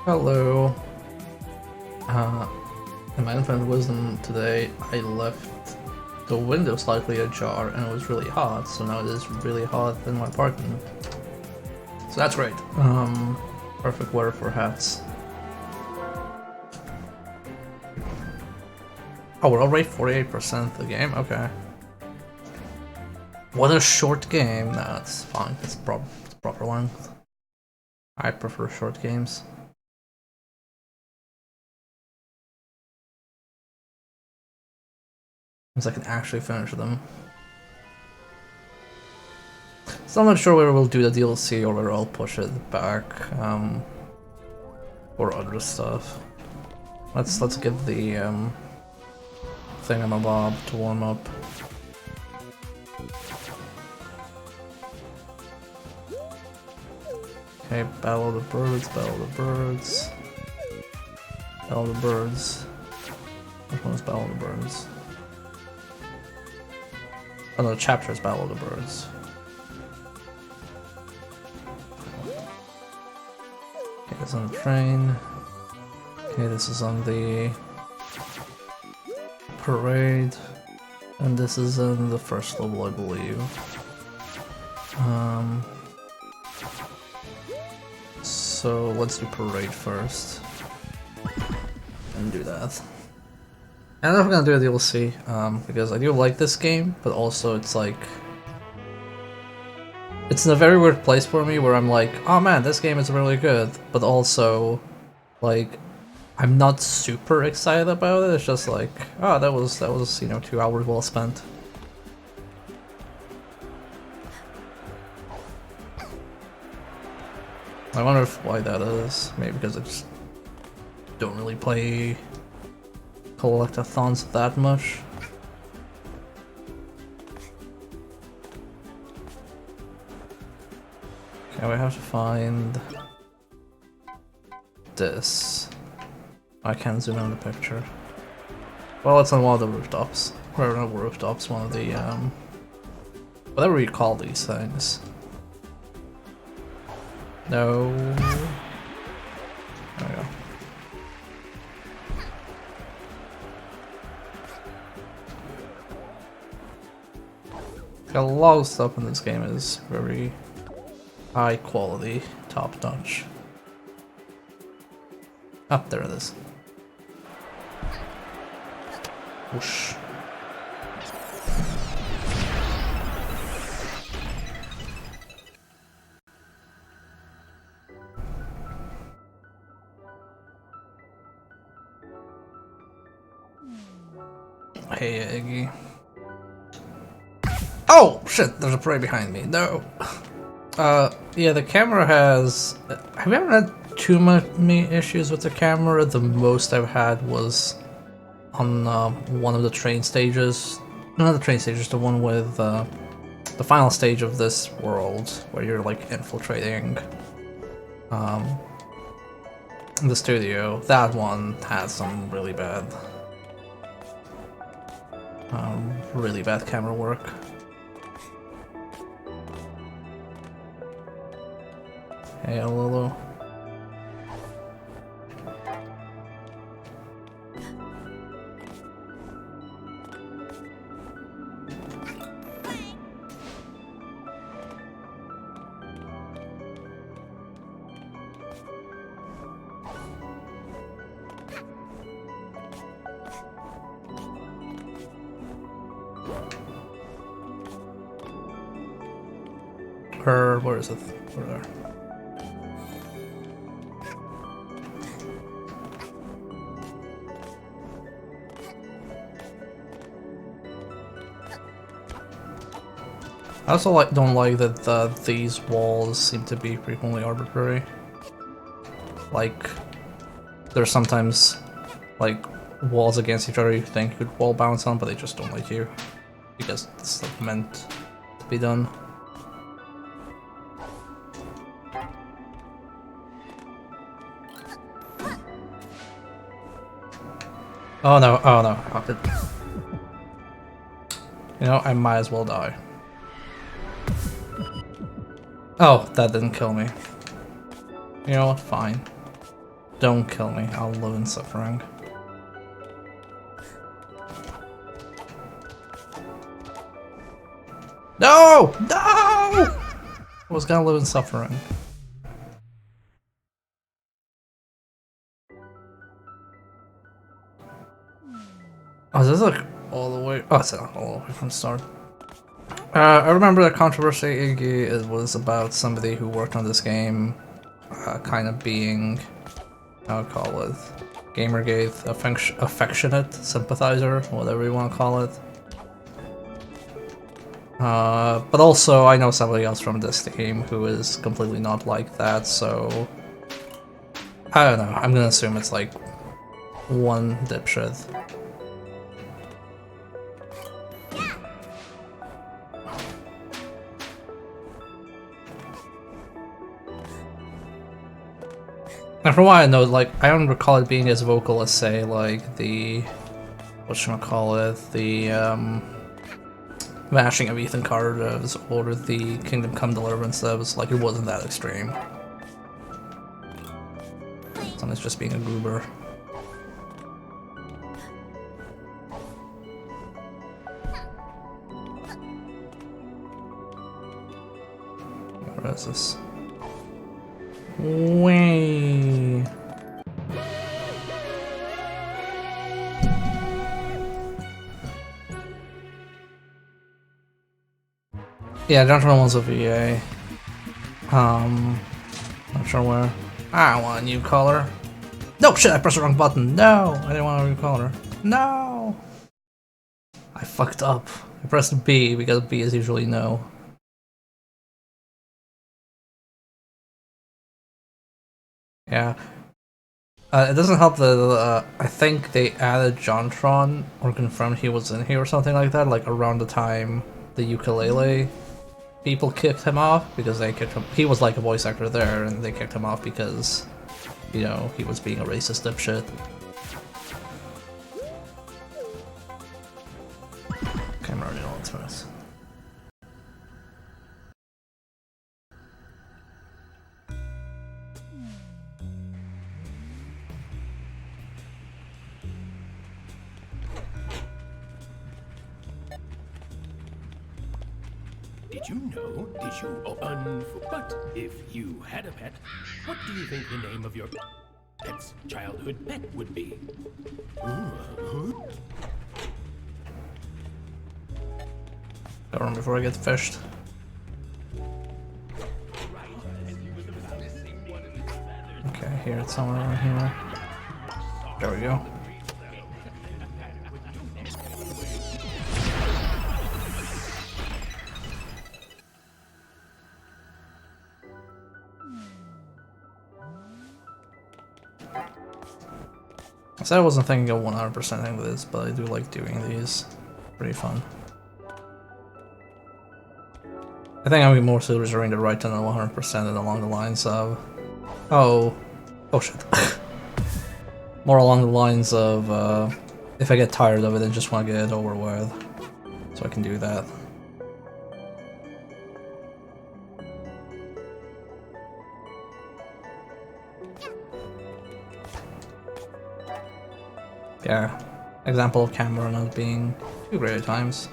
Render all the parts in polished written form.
Hello. Uh, in my infinite wisdom today, I left the window slightly ajar and it was really hot, so now it is really hot in my apartment. So that's great. Perfect weather for hats. Oh, we're already 48% the game? Okay. What a short game. No, it's fine. It's proper length. I prefer short games. Because I can actually finish them. So I'm not sure whether we'll do the DLC or whether I'll push it back, or other stuff. Let's get the thingamabob to warm up. Okay, Battle of the Birds, Battle of the Birds. Battle of the Birds. Which one is Battle of the Birds? Oh no, the chapter is Battle of the Birds. Okay, this is on the train. Okay, this is on the parade. And this is in the first level, I believe. So let's do parade first. And do that. I don't know if I'm gonna do a DLC, because I do like this game, but also it's like... It's in a very weird place for me where I'm like, oh man, this game is really good, but also, like, I'm not super excited about it. It's just like, oh, that was you know, 2 hours well spent. I wonder why that is. Maybe because I just don't really play collectathons that much. Okay, we have to find this. I can't zoom in on the picture. Well, it's on one of the rooftops. Or not rooftops, one of the, whatever you call these things. No. There we go. A lot of stuff in this game is very high quality, top notch. Ah, there it is. Whoosh. Hey, Iggy. Oh, shit, there's a prey behind me. No. Yeah, the camera has... Have you ever had too many issues with the camera? The most I've had was on one of the train stages. Not the train stages, the one with the final stage of this world, where you're like infiltrating the studio. That one had some really bad camera work. Hey, Lulu. Where is it? Where there? I also don't like that these walls seem to be frequently arbitrary. Like, there's sometimes like walls against each other you think you could wall bounce on, but they just don't like you because it's like meant to be done. Oh no! Oh no! You know, I might as well die. Oh, that didn't kill me. You know what? Fine. Don't kill me, I'll live in suffering. No! No! I was gonna live in suffering. Oh, is this like all the way? Oh, it's not all the way from the start. I remember the controversy, Iggy. It was about somebody who worked on this game, kind of being, how do I call it, Gamergate affectionate sympathizer, whatever you want to call it. But also, I know somebody else from this team who is completely not like that, so I don't know. I'm gonna assume it's like one dipshit. And from what I know, like, I don't recall it being as vocal as, say, like, the... whatchamacallit, the, Vanishing of Ethan Carter devs, or the Kingdom Come Deliverance devs. Like, it wasn't that extreme. Sometimes just being a goober. Where is this? Way. Yeah, Jontron wants a VA. Not sure where. I want a new color. No shit, I pressed the wrong button. No, I didn't want a new color. No, I fucked up. I pressed B because B is usually no. Yeah. It doesn't help that I think they added Jontron or confirmed he was in here or something like that, like around the time the ukulele people kicked him off because they kicked him. He was like a voice actor there, and they kicked him off because, you know, he was being a racist dipshit. Camera already on its. Did you know? But if you had a pet, what do you think the name of your pet's childhood pet would be? Got run before I get fished. Okay, here it's somewhere around here. There we go. I said I wasn't thinking of 100%ing this, but I do like doing these. Pretty fun. I think I'm more so reserving the right to know 100% and along the lines of... Oh shit. More along the lines of, if I get tired of it and just want to get it over with. So I can do that. Yeah, example of camera not being too great at times.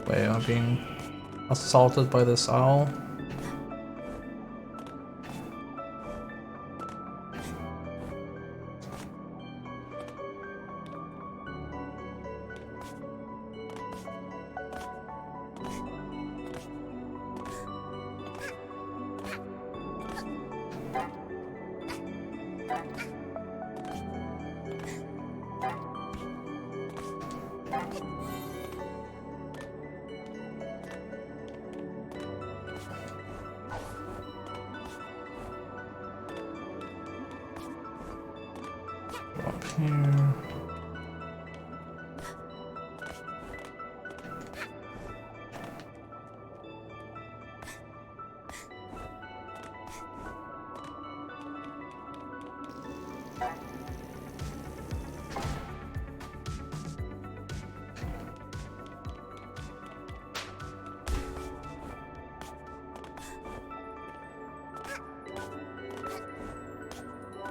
Wait, I'm being assaulted by this owl. Up here.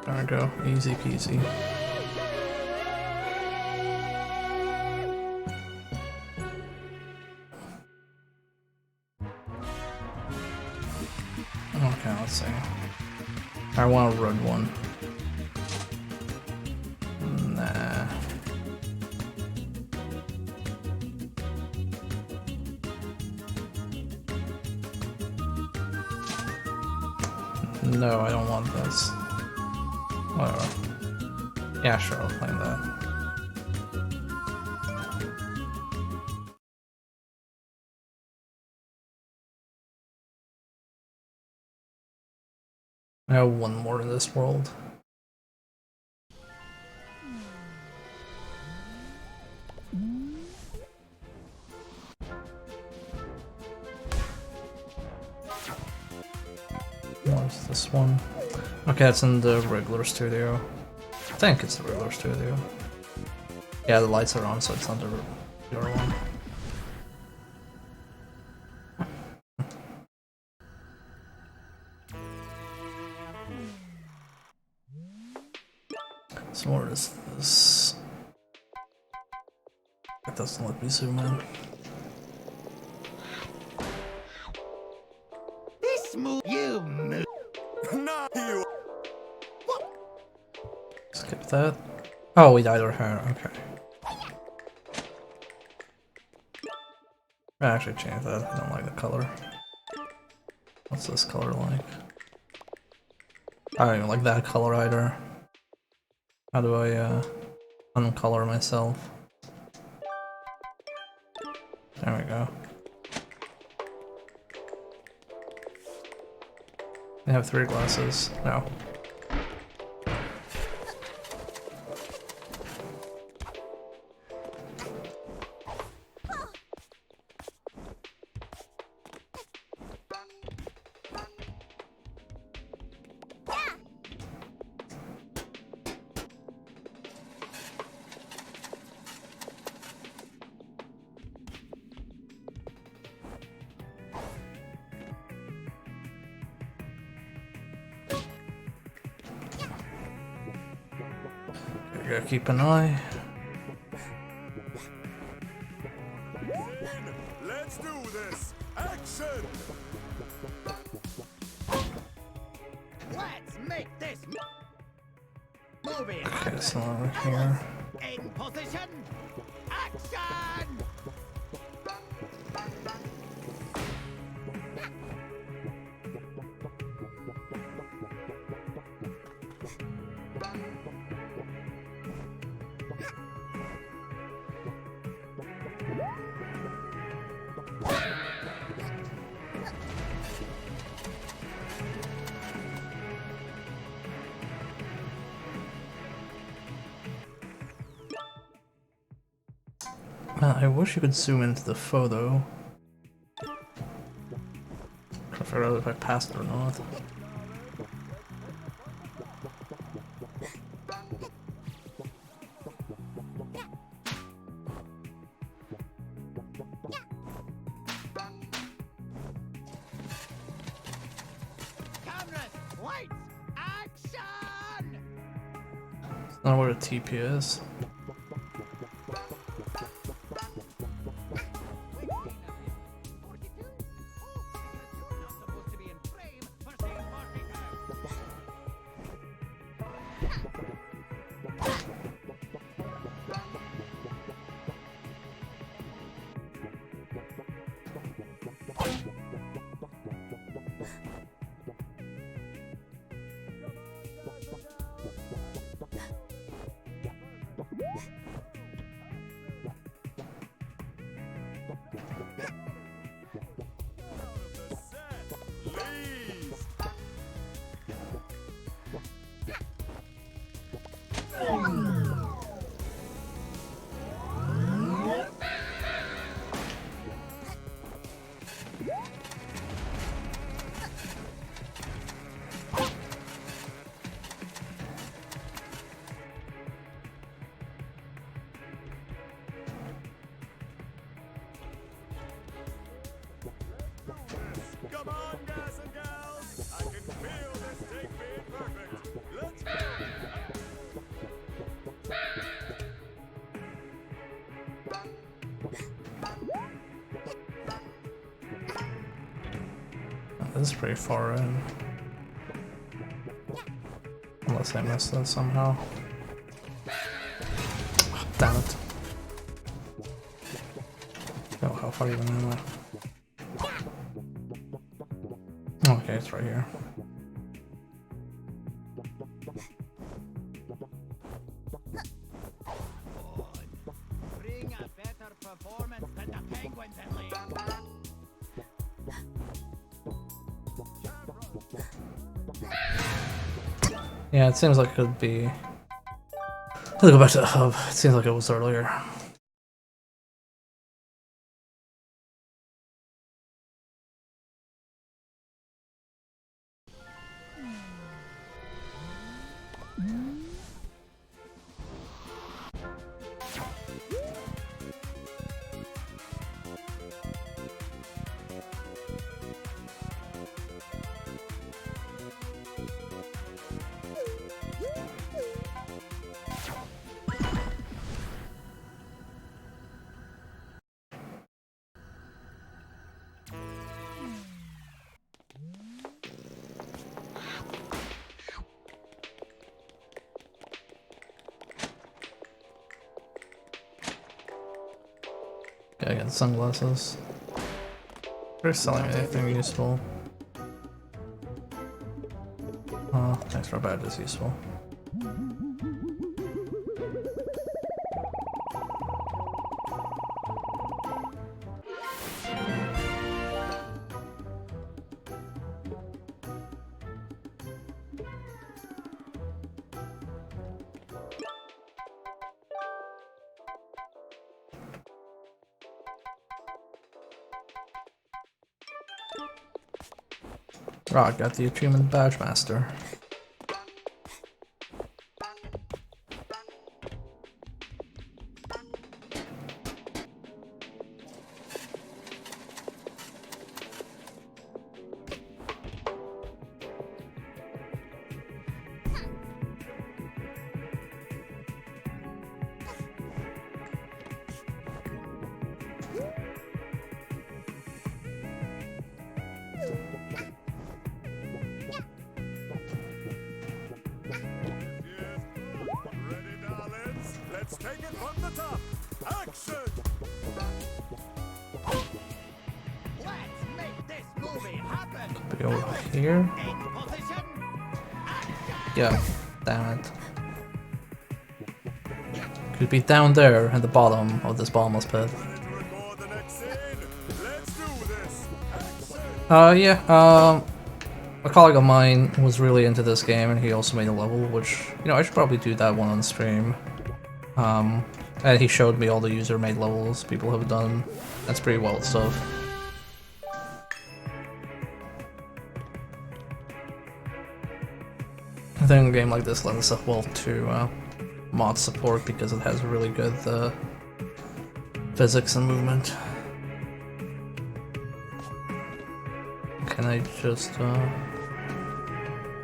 There we go, easy peasy. Okay, let's see. I want a red one. Nah. No, I don't want this. Whatever. Yeah, sure, I'll play that. I have one more in this world. What's this one? Okay, that's in the regular studio. I think it's the regular studio. Yeah, the lights are on, so it's not the regular one. So where is this? It doesn't let me zoom in. This move, you move. Not you. Skip that. Oh, we dyed our hair. Okay. I actually changed that. I don't like the color. What's this color like? I don't even like that color either. How do I uncolor myself? There we go. I have 3 glasses. No. Gotta keep an eye. Let's do this. Action. Let's make this movie. Okay, so over here. In position. Action. Man, I wish you could zoom into the photo. I figure out if I passed it or not. Cameras, lights, action. It's not where the TP is. this is pretty far in. Unless I missed that somehow. Damn it. Oh, how far even am I? Okay, it's right here. Bring a better performance than the Penguins at least. Yeah, it seems like it could be. Let's go back to the hub. It seems like it was earlier. Gotta get sunglasses. They're selling anything useful. Oh, thanks for badge is useful. Right, got the achievement badge master. Let's take it from the top. Action! Let's make this movie happen. Be over here. In position. Yeah, damn it. Could be down there at the bottom of this bottomless pit. Record the next scene. Let's do this. Yeah, a colleague of mine was really into this game and he also made a level, which, you know, I should probably do that one on stream. And he showed me all the user-made levels people have done. That's pretty wild stuff. I think a game like this lends itself well to mod support because it has really good physics and movement. Can I just go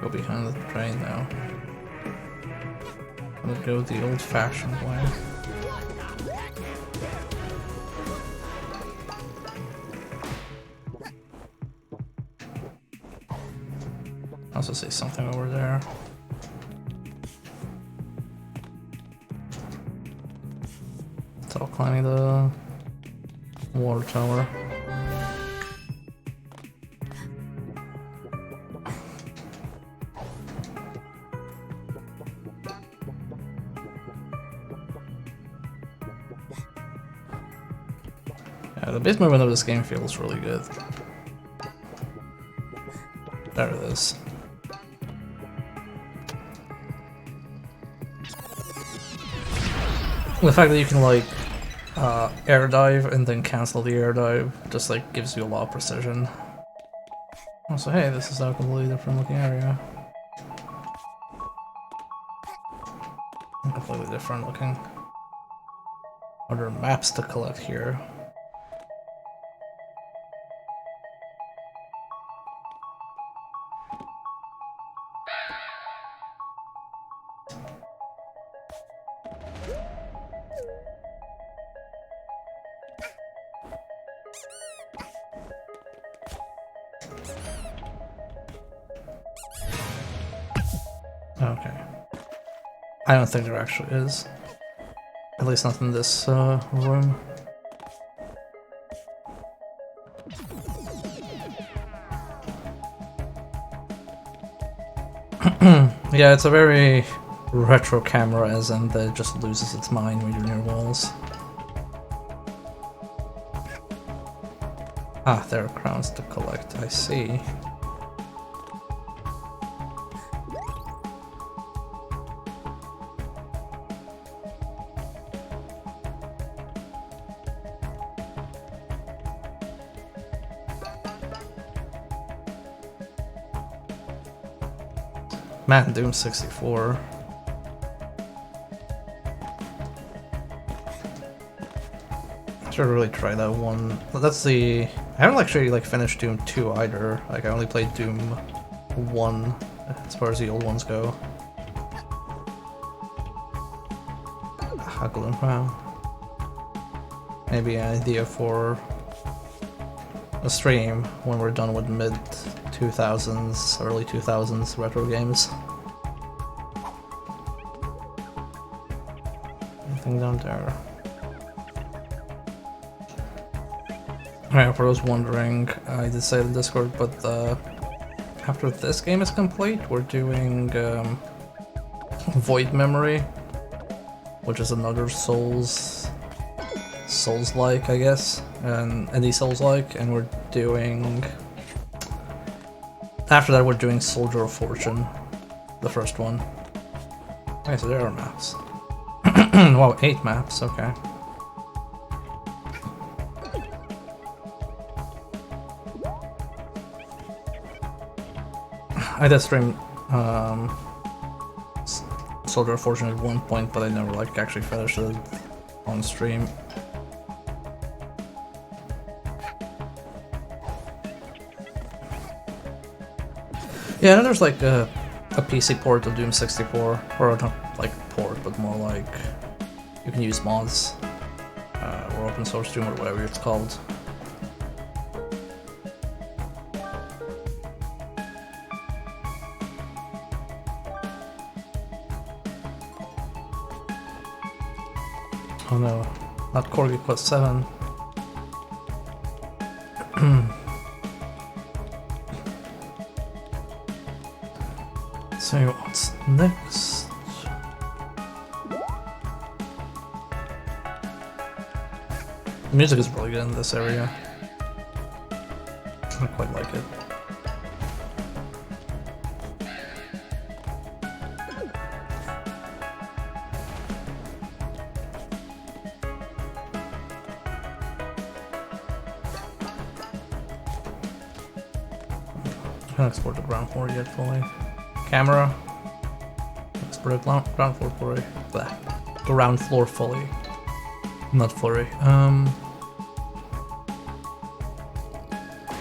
behind the train now? I'm gonna go the old-fashioned way. I also see something over there. It's all climbing the water tower. Yeah, the base movement of this game feels really good. There it is. The fact that you can like air dive and then cancel the air dive just like gives you a lot of precision. Also, hey, this is a completely different looking area. Completely different looking. Are there maps to collect here? Okay. I don't think there actually is. At least not in this room. Yeah, it's a very retro camera, as in that it just loses its mind when you're near walls. Ah, there are crowns to collect, I see. Man, Doom 64. I should really try that one. That's the... I haven't actually like finished Doom 2 either. Like I only played Doom 1 as far as the old ones go. Ah, Golden Crown. Maybe an idea for a stream when we're done with mid 2000s, early 2000s retro games. Anything down there? Alright, for those wondering, I did say in Discord, but after this game is complete, we're doing Void Memory, which is another Souls-like, I guess, and any Souls-like, and we're doing... After that, we're doing Soldier of Fortune, the first one. Okay, so there are maps. Wow, 8 maps, okay. I did stream Soldier of Fortune at one point, but I never like actually finished it on stream. Yeah, and there's like a PC port of Doom 64, or not like port, but more like you can use mods or open source Doom or whatever it's called. Oh no, not Corgi Quest 7. So what's next? The music is really good in this area. I quite like it. I haven't explored the ground floor yet fully. Camera. Explored the ground floor fully. Blah. Ground floor fully. Not flurry.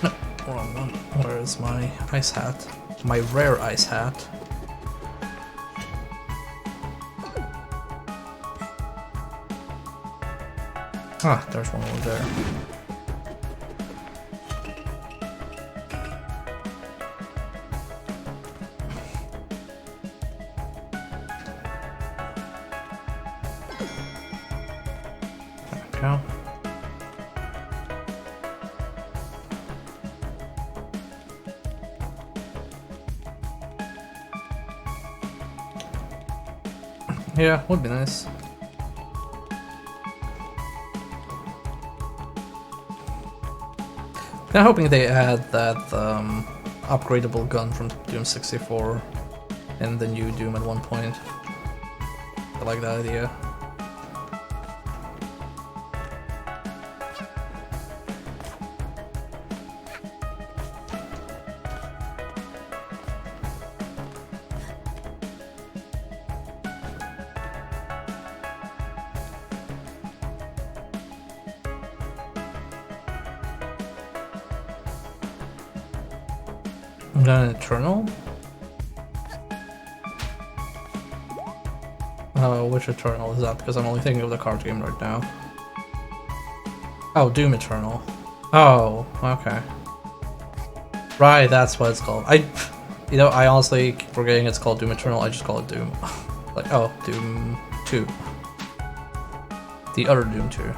No, wrong one. Where is my ice hat? My rare ice hat. Ah, there's one over there. Go. Yeah, would be nice. Kinda hoping they add that upgradable gun from Doom 64 in the new Doom at one point. I like that idea. Not an Eternal? Oh, which Eternal is that? Because I'm only thinking of the card game right now. Oh, Doom Eternal. Oh, okay. Right, that's what it's called. You know, I honestly keep forgetting it's called Doom Eternal, I just call it Doom. Like, oh, Doom 2. The other Doom 2.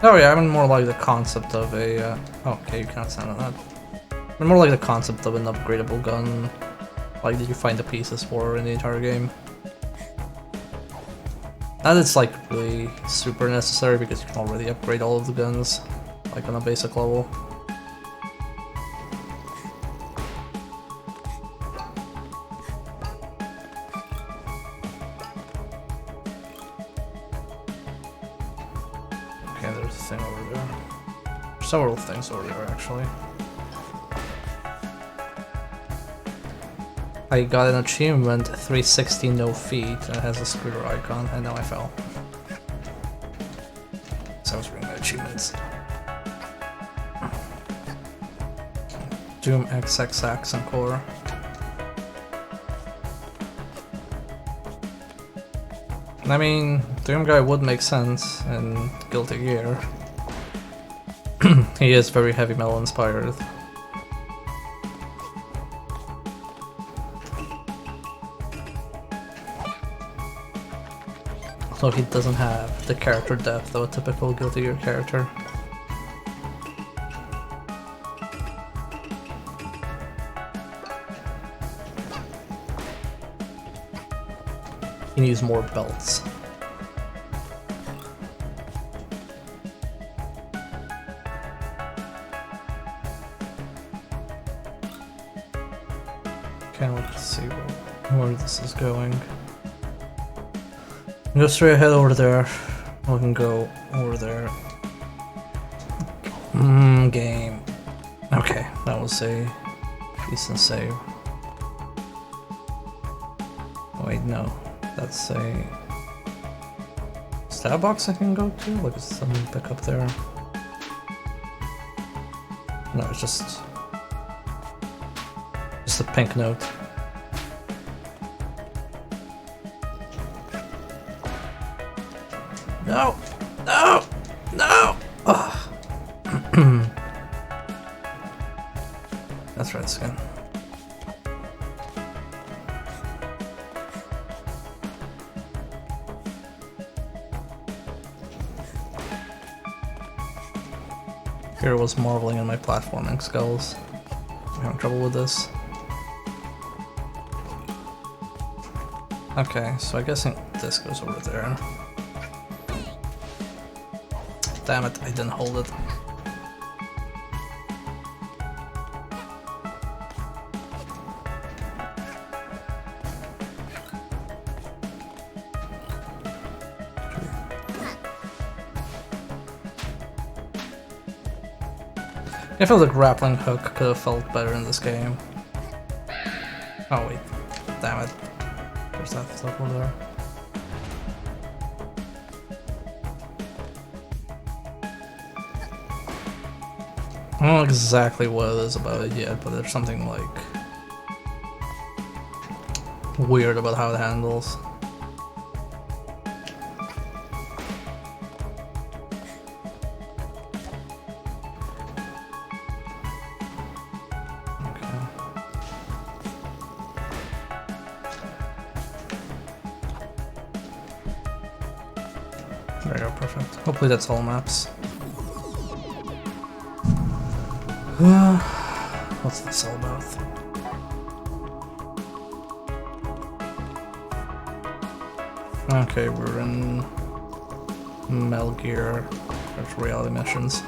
Oh yeah, I mean more like the concept of a, okay, you can't stand on that. I mean more like the concept of an upgradable gun, like that you find the pieces for in the entire game. That is like really super necessary because you can already upgrade all of the guns, like on a basic level. Okay, there's a thing over there. Several things over there actually. I got an achievement, 360 no feet, and it has a scooter icon, and now I fell. So I was reading my achievements. Doom XXX and Core. I mean, Doom Guy would make sense in Guilty Gear. He is very heavy metal inspired. Although he doesn't have the character depth of a typical Guilty Gear character. He needs more belts. Okay, let's see where this is going. Go straight ahead over there. We can go over there. Game. Okay, that was a decent save. Wait, no. That's a stab box I can go to? Like, is something to pick up there? No, it's just a pink note. No! No! No! Ugh. That's red skin. Here was marveling in my platforming skills. I'm having trouble with this. Okay, so I guess this goes over there. Damn it, I didn't hold it. I feel the grappling hook could have felt better in this game. Oh wait, damn it. There's that stuff over there. I don't know exactly what it is about it yet, but there's something like weird about how it handles. There you go, perfect. Hopefully that's all maps. What's this all about? Okay, we're in Metal Gear Virtual Reality missions.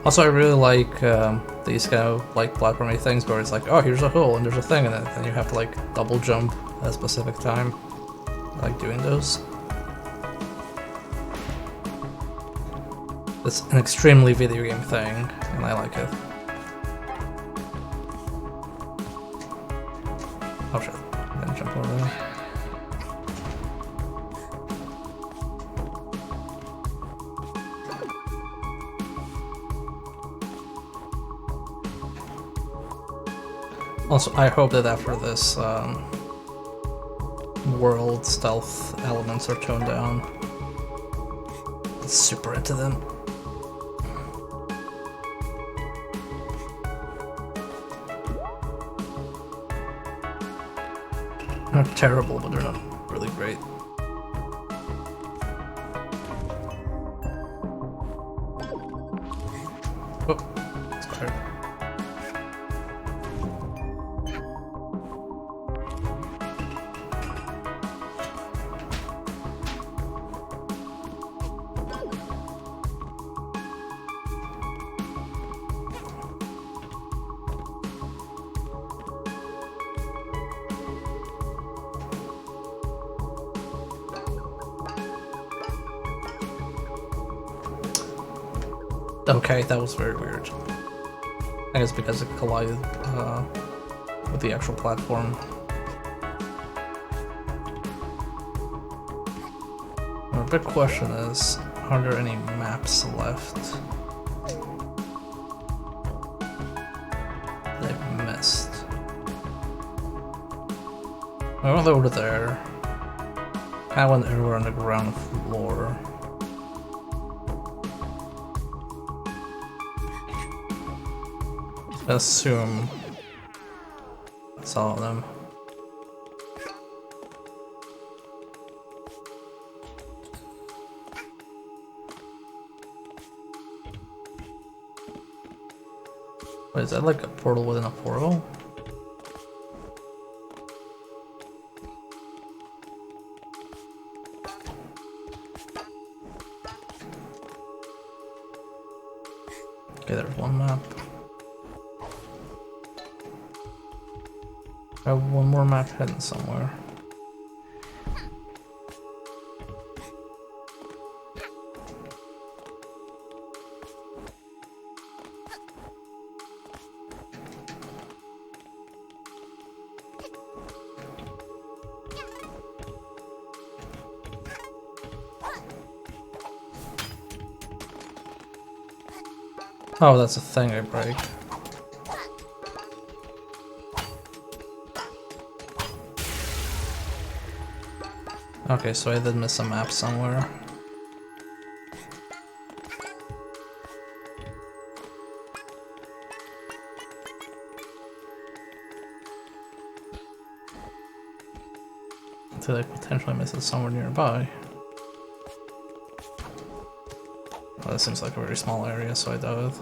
Also, I really like these kind of like platformy things where it's like, oh, here's a hole and there's a thing in it, and you have to like double jump at a specific time. I like doing those. It's an extremely video game thing, and I like it. Oh shit. jump over there. Also, I hope that after this, world stealth elements are toned down. It's super into them. They're not terrible, but they're not really great. Oh, it's tired. Okay, that was very weird. I guess because it collided with the actual platform. The big question is, are there any maps left they've missed? I went over there. I went everywhere on the ground floor. I assume that's all of them. Wait, is that like a portal within a portal? Okay, there's one map. I have one more map hidden somewhere. Oh, that's a thing I break. Okay, so I did miss a map somewhere. Did I potentially miss it somewhere nearby? Well, this seems like a very small area, so I doubt it.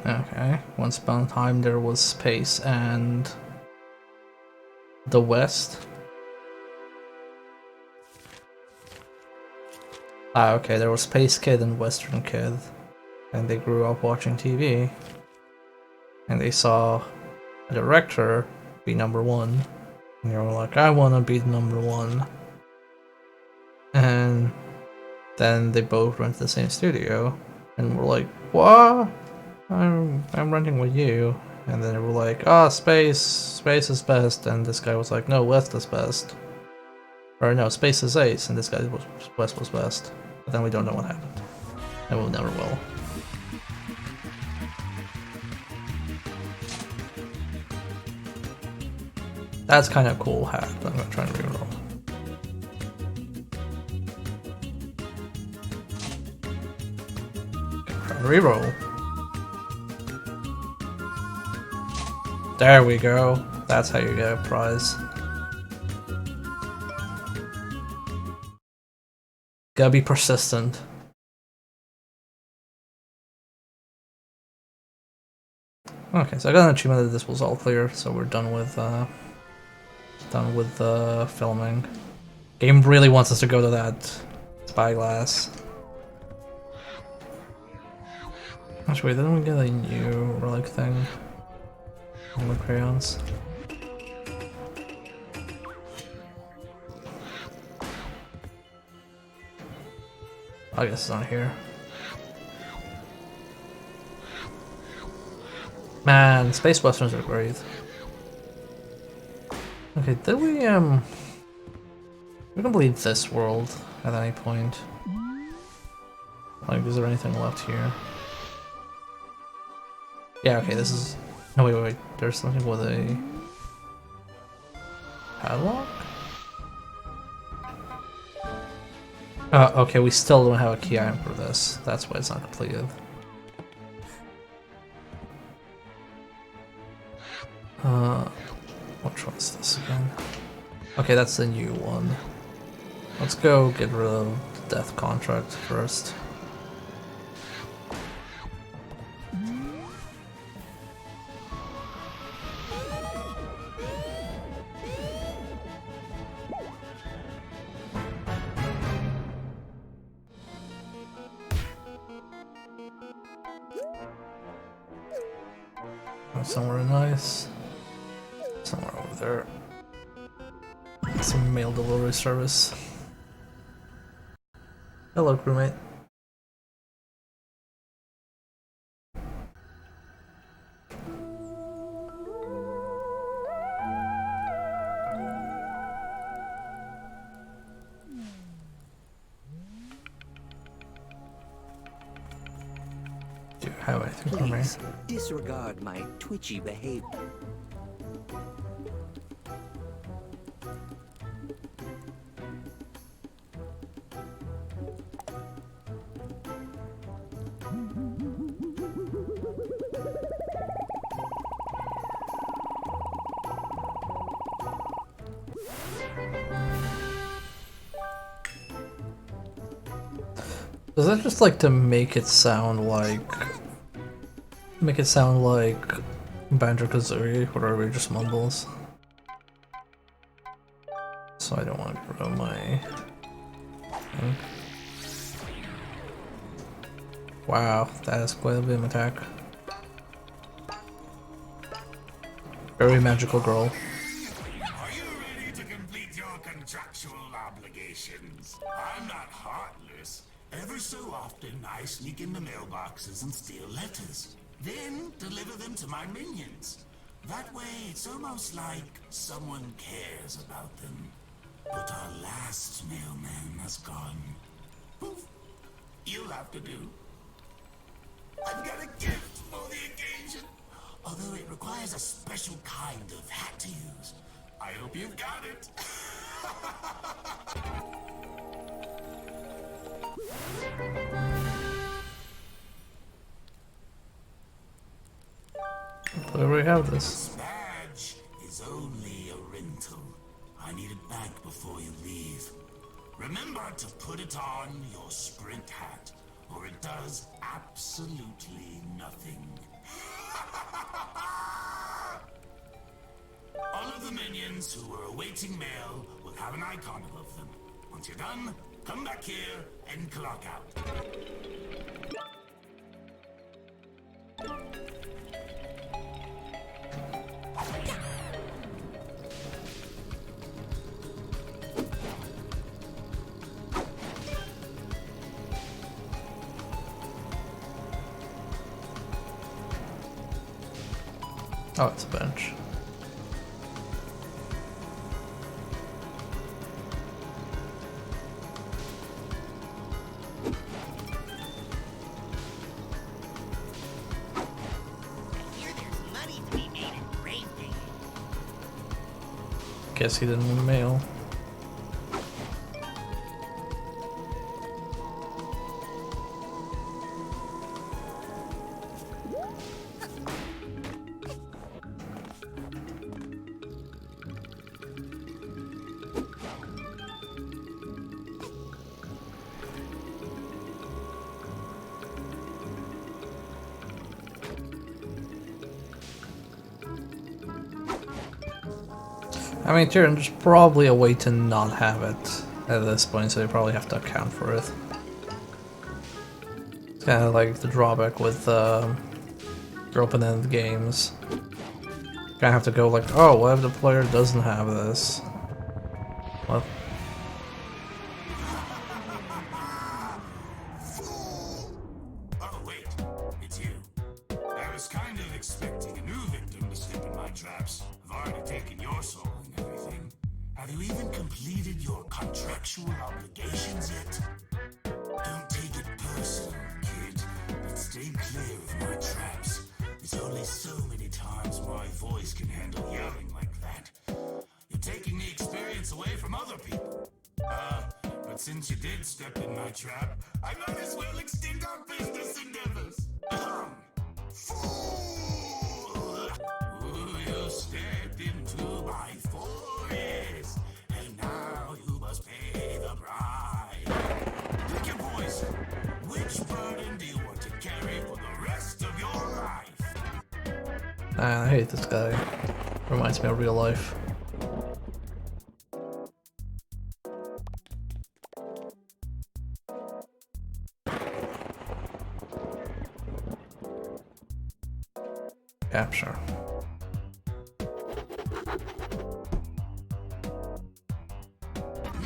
Okay, once upon a time there was space and the West. Ah, okay, there was Space Kid and Western Kid, and they grew up watching TV, and they saw a director be #1, and they were like, I wanna be #1. And then they both went to the same studio, and were like, what? I'm renting with you. And then they were like, ah, space is best, and this guy was like, no, West is best. Or no, space is ace, and this guy was West was best. But then we don't know what happened. And we never will. That's kind of cool hat, but I'm gonna try and reroll. Reroll. There we go. That's how you get a prize. Gotta be persistent. Okay, so I got an achievement that this was all clear, so we're done with filming. Game really wants us to go to that spyglass. Actually, wait, didn't we get a new relic thing? More crayons. I guess it's not here. Man, space westerns are great. Okay, did we can leave this world at any point. Like, is there anything left here? Yeah, okay, this is... No, wait. There's something with a... padlock? Okay, we still don't have a key item for this. That's why it's not completed. Which one's this again? Okay, that's the new one. Let's go get rid of the death contract first. Somewhere nice. Somewhere over there. Some mail delivery service. Hello, crewmate. Do you have anything for me? Please disregard my twitchy behavior. Does that just like to make it sound like Banjo-Kazooie, where it just mumbles? So I don't want to get rid of my thing. Wow, that is quite a bit of attack. Very magical girl. Are you ready to complete your contractual obligations? I'm not heartless. Ever so often, I sneak into mailboxes and steal letters. Then deliver them to my minions. That way, it's almost like someone cares about them. But our last mailman has gone. Poof. You'll have to do. I've got a gift for the occasion. Although it requires a special kind of hat to use. I hope you've got it. We already have this. This badge is only a rental. I need it back before you leave. Remember to put it on your sprint hat, or it does absolutely nothing. All of the minions who are awaiting mail will have an icon above them. Once you're done, come back here and clock out. Oh, it's a bench. Here there's money to be made in Brave Day. Guess he didn't win mail. I mean, Tyrion, there's probably a way to not have it at this point, so you probably have to account for it. It's kind of like the drawback with your open-ended games. Gonna have to go like, oh, what if the player doesn't have this? Well, Oh, wait. It's you. I was kind of expecting a new victim to slip in my traps. I've already taken your soul and everything. Have you even completed your contractual obligations yet? Don't take it personal, kid, but stay clear of my traps. There's only so many times my voice can handle yelling like that. You're taking the experience away from other people. But since you did step in my trap, I might as well extend our business endeavors. Fool! Ooh, you stepped into my forest, and now you must pay the price. Pick your poison. Which burden do you want to carry for the rest of your life? man, I hate this guy. Reminds me of real life. Capture.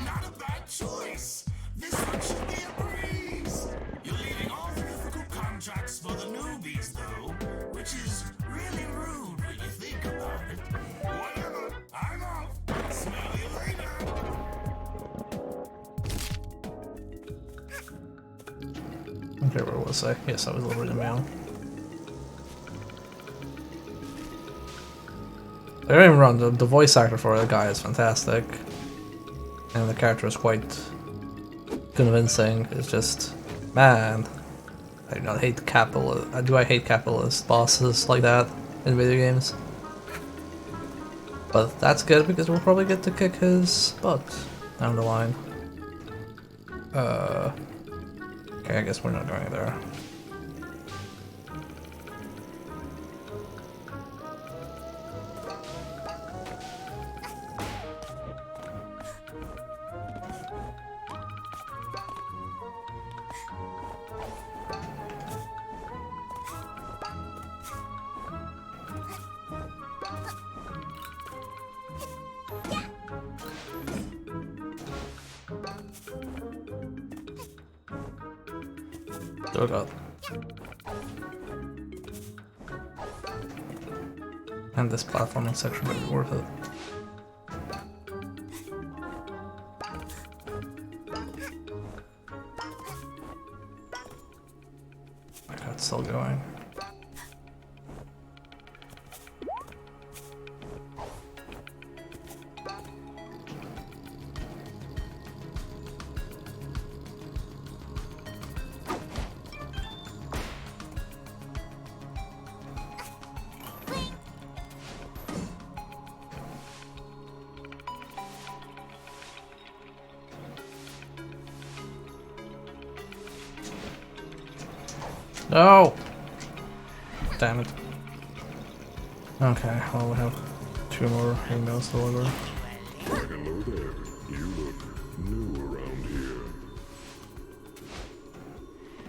Not a bad choice. This one should be a breeze. You're leaving all the difficult contracts for the newbies, though, which is really rude when you think about it. Whatever. I'm off. Smell you later. Okay, where was I? Yes, I was delivering the mail. Don't get me wrong, the voice actor for the guy is fantastic. And the character is quite convincing. It's just, man, I do not hate capitalist. Do I hate capitalist bosses like that in video games? But that's good because we'll probably get to kick his butt down the line. Okay, I guess we're not going there. Oh god. And this platforming section might be worth it. My god, it's still going. No! Damn it. Okay, well we have 2 more emails to deliver. Hello there. You look new around here.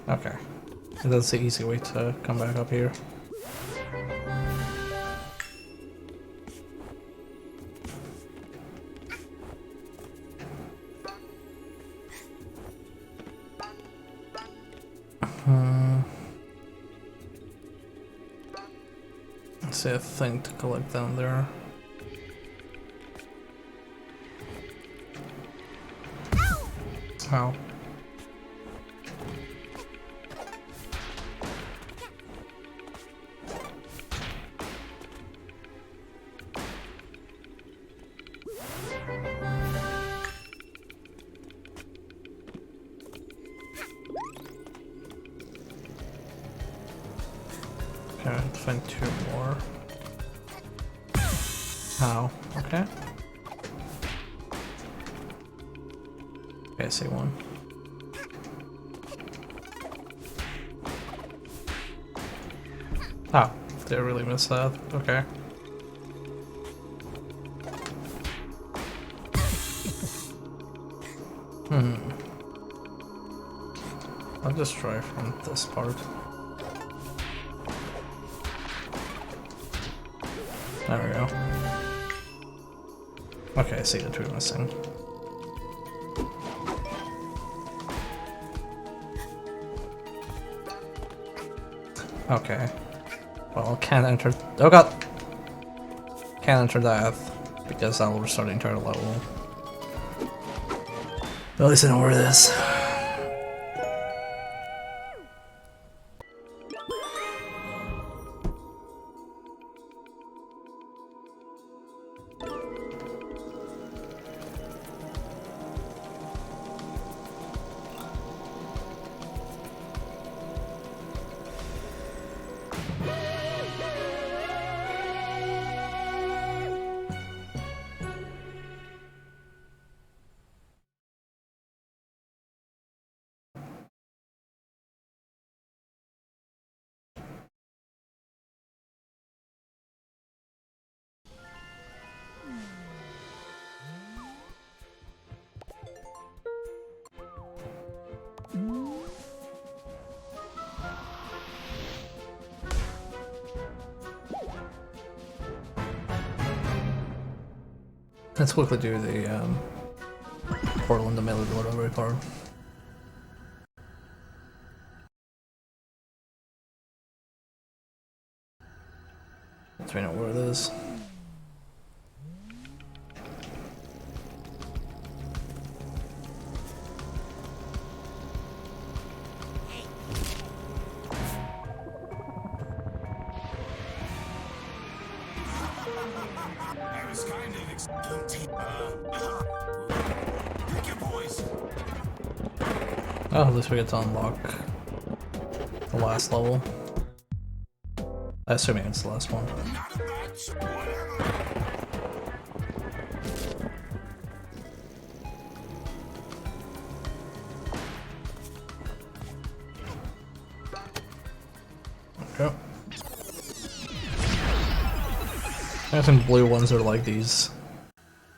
Okay. That's the easy way to come back up here. Let's see a thing to collect down there. How? Okay, I have to find 2 more. How? Okay. Okay, I see 1. Ah, did I really miss that? Okay. I'll just try from this part. There we go. Okay, I see the two missing. Okay. Well, can't enter. Oh god! Can't enter that because that will restart the entire level. At least I know where it is. Let's quickly do the portal in the middle of the library part. Once we know where it is. I was kind of expecting. Pick your poison. Oh, at least we get to unlock the last level. Assuming it's the last one. Not a match. Whatever. Okay. I think blue ones are like these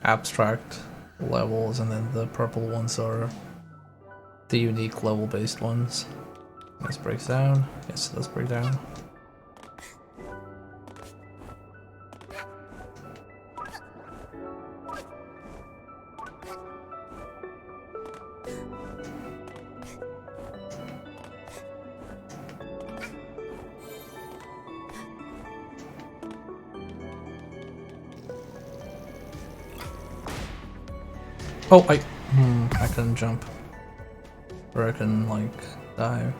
abstract levels, and then the purple ones are the unique level based ones. This breaks down. Yes, it does break down. Oh, I couldn't jump. Or I couldn't, like, dive.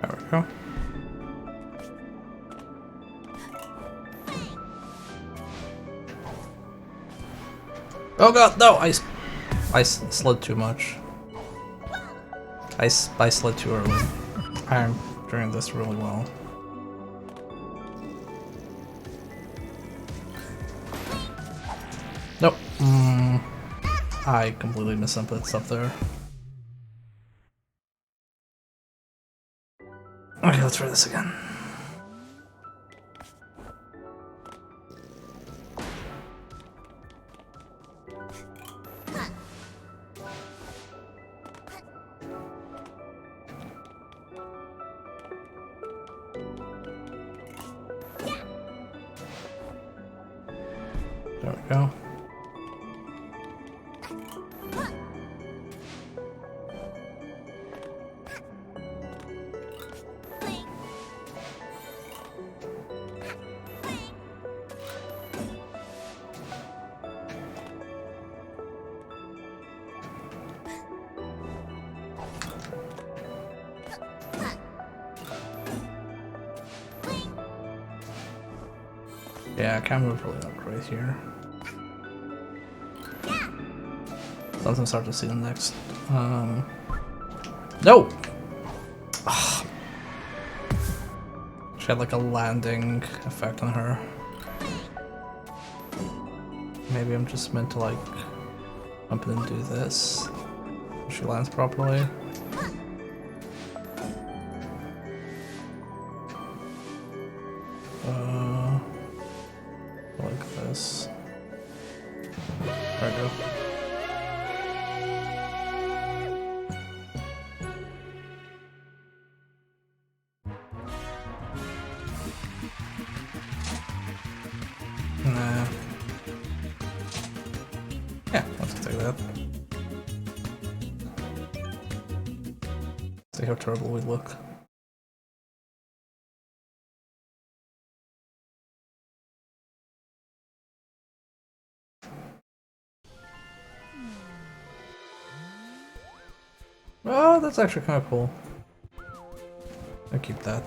There we go. Oh god, no! I slid too much. I slid too early. I'm doing this really well. Nope. I completely misinput up there. Okay, let's try this again. There we go. Yeah, camera's really not great here. Doesn't start to see the next. No! Ugh. She had like a landing effect on her. Maybe I'm just meant to like jump in and do this. She lands properly. Yeah, let's take that. See how terrible we look. Oh, that's actually kind of cool. I'll keep that.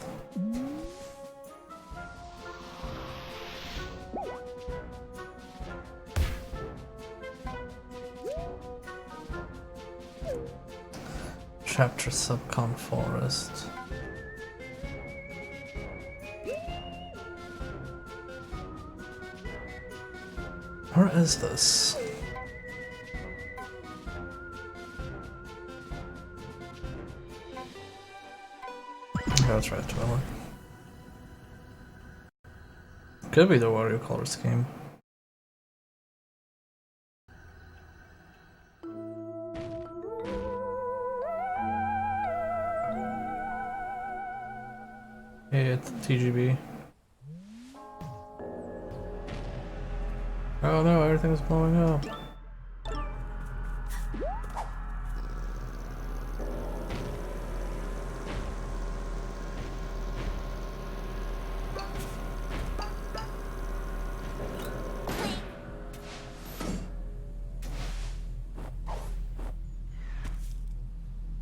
Chapter Subcon Forest. Where is this? Okay, let's try it. Could be the watercolor scheme. Hey, it's TGB. Oh no, everything's blowing up.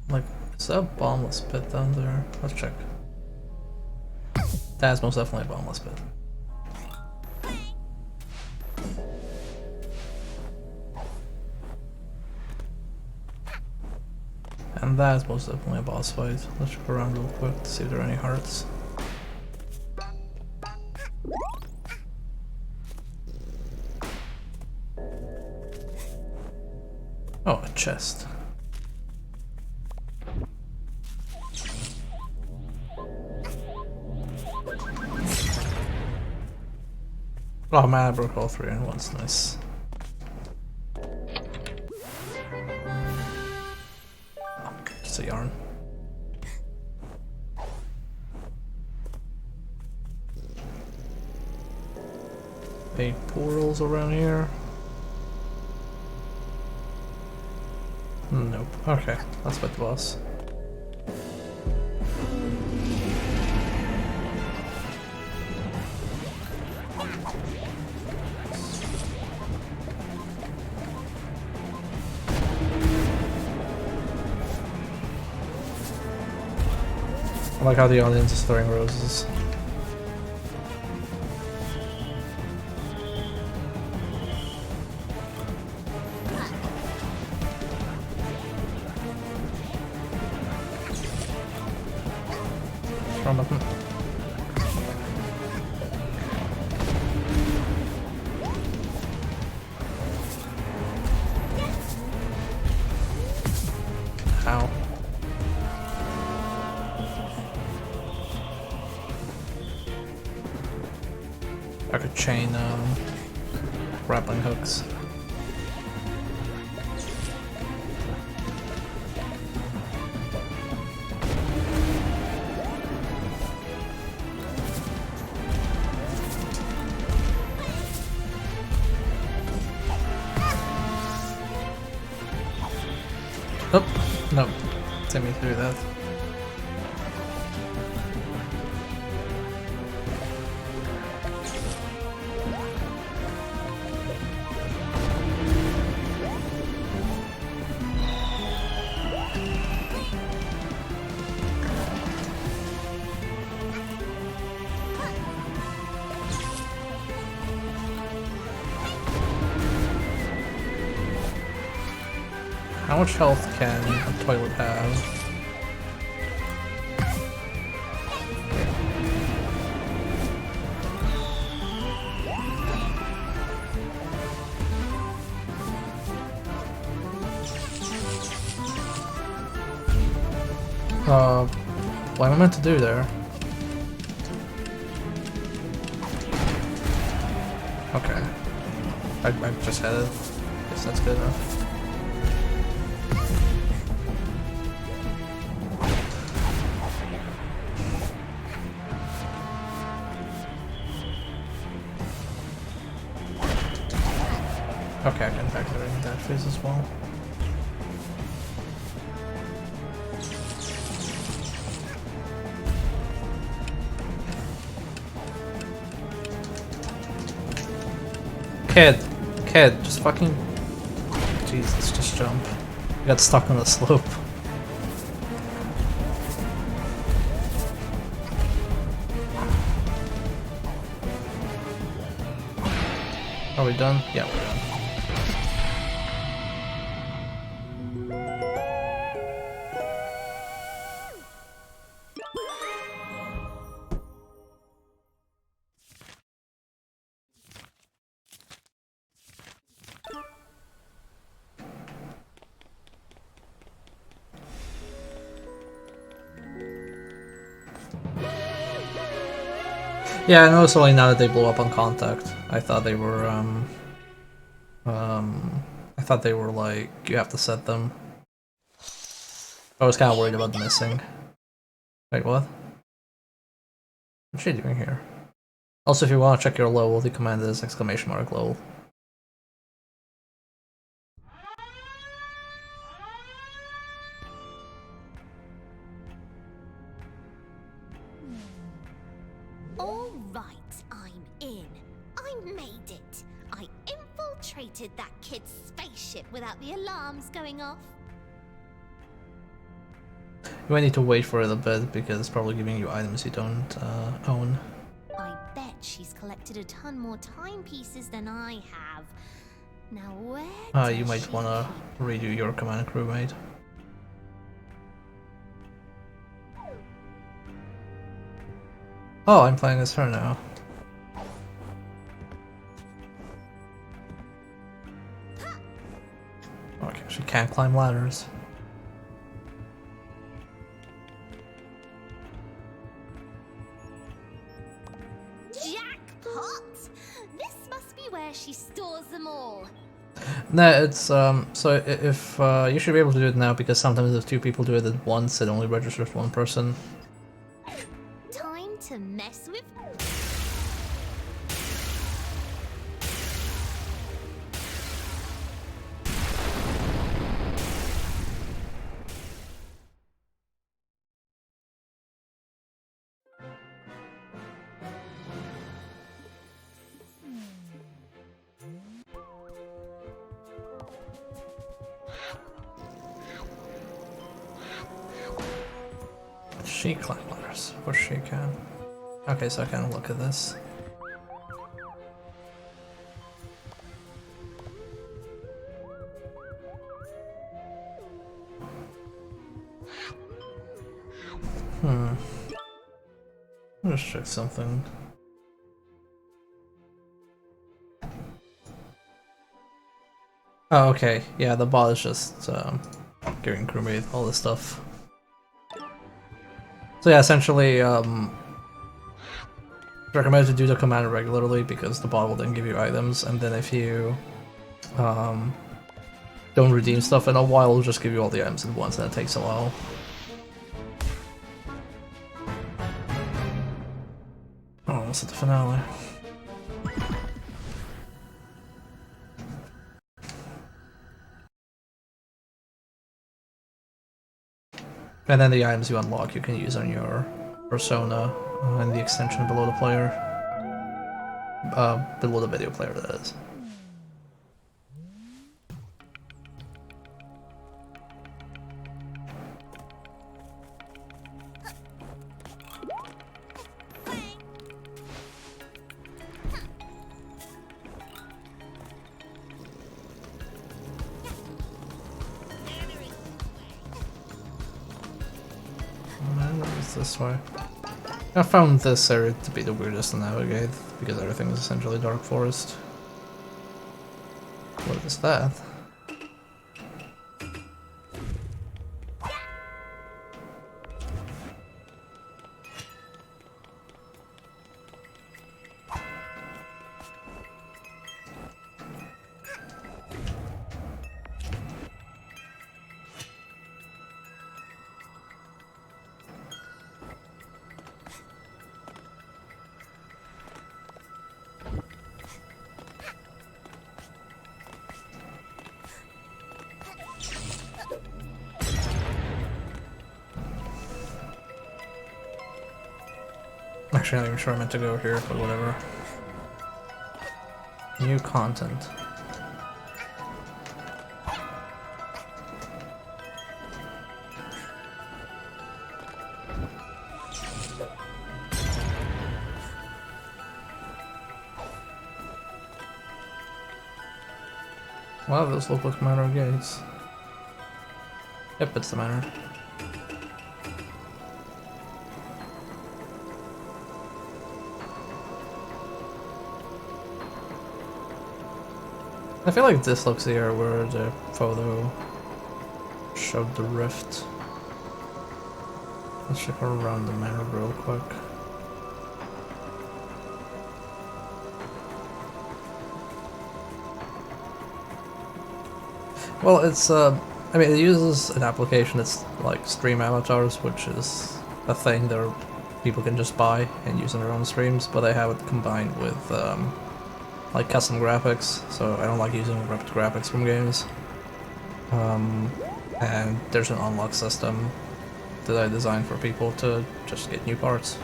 Like, is that a bombless pit down there? Let's check. That's most definitely a bombless pit. And that is most definitely a boss fight. Let's check around real quick to see if there are any hearts. Oh, a chest. Oh man, I broke all three in once. Nice. Oh, just a yarn. Any portals around here? Nope. Okay, let's fight the boss. I like how the audience is throwing roses. Wrong button. Ow. I could chain grappling hooks. Oh, no. Send me through that. How much health can a toilet have? What am I meant to do there? Okay. I just had it. Guess that's good enough. Okay, I can back there and dash. phase as well. Kid, just fucking... Jesus, just jump. I got stuck on the slope. Are we done? Yeah, we're done. Yeah, I noticed only now that they blew up on contact. I thought they were, I thought they were like, you have to set them. I was kind of worried about missing. Wait, what? What's she doing here? Also, if you want to check your level, the command is !level. All right, I'm in. I made it. I infiltrated that kid's spaceship without the alarms going off. You might need to wait for it a bit because it's probably giving you items you don't own. I bet she's collected a ton more timepieces than I have. Now where You does might she want to redo your command crewmate. Oh, I'm playing as her now. Okay, she can't climb ladders. Jackpot! This must be where she stores them all. No, it's so if you should be able to do it now because sometimes if two people do it at once, it only registers one person. Time to mess with. She climb ladders. Of course she can. Okay, so I can look at this. Let's check something. Oh, okay. Yeah, the bot is just giving crewmate all this stuff. So yeah, essentially, recommend to do the command regularly because the bot will then give you items, and then if you don't redeem stuff in a while, it'll just give you all the items at once, and it takes a while. Oh, almost at the finale. And then the items you unlock you can use on your persona and the extension below the player. Below the video player, that is. This way. I found this area to be the weirdest to navigate because everything is essentially dark forest. What is that? Actually, not even sure I meant to go here, but whatever. New content. Wow, those look like manor gates. Yep, it's the manor. I feel like this looks here where the photo showed the rift. Let's check around the manor real quick. Well, it's I mean, it uses an application that's like Stream Avatars, which is a thing that people can just buy and use in their own streams, but I have it combined with like custom graphics, so I don't like using ripped graphics from games. And there's an unlock system that I designed for people to just get new parts.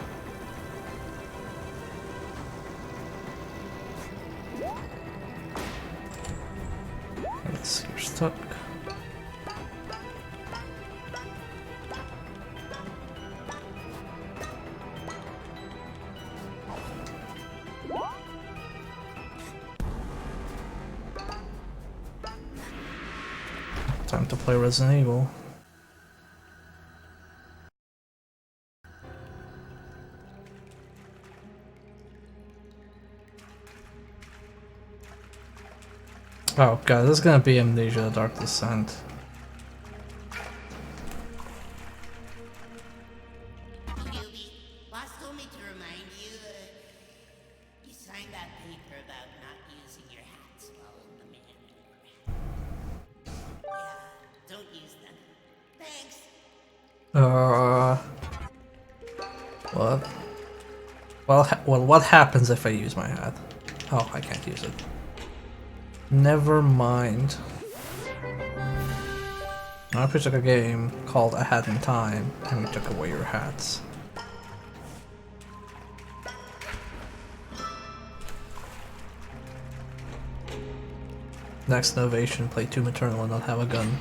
Yes, you're stuck. Time to play Resident Evil. Oh god, this is gonna be Amnesia: The Dark Descent. Gilby, boss told me to remind you, you signed that paper about not using your hats while in the manor. Yeah, don't use them. Thanks. What? Well, what happens if I use my hat? Oh, I can't use it. Never mind. I took a game called A Hat in Time, and we took away your hats. Next innovation, play Doom Eternal and not have a gun.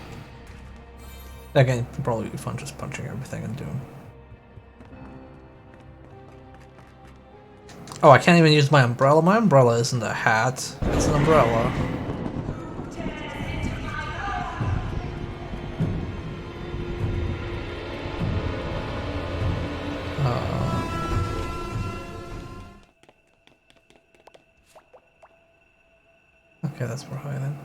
Again, it'd probably be fun just punching everything in Doom. Oh, I can't even use my umbrella. My umbrella isn't a hat, it's an umbrella. Okay, that's more high then.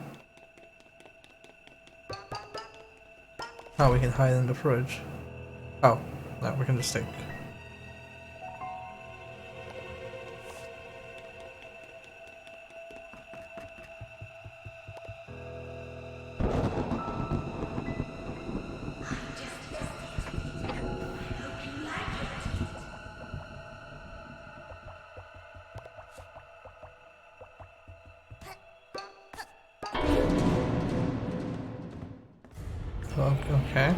Oh, we can hide in the fridge. Oh, no, we can just take. Okay.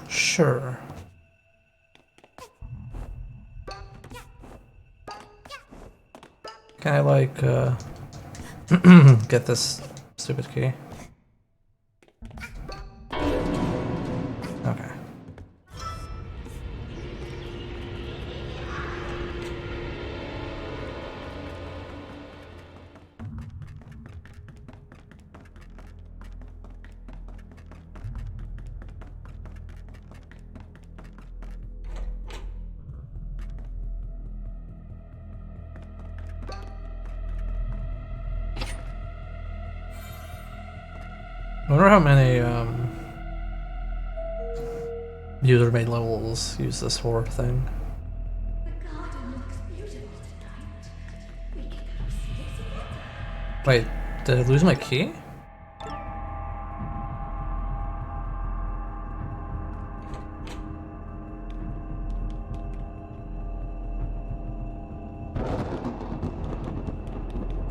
Sure. Can I like get this stupid key? Okay. I wonder how many user-made levels use this horror thing. The garden looks beautiful tonight. We can go see it. Wait, did I lose my key?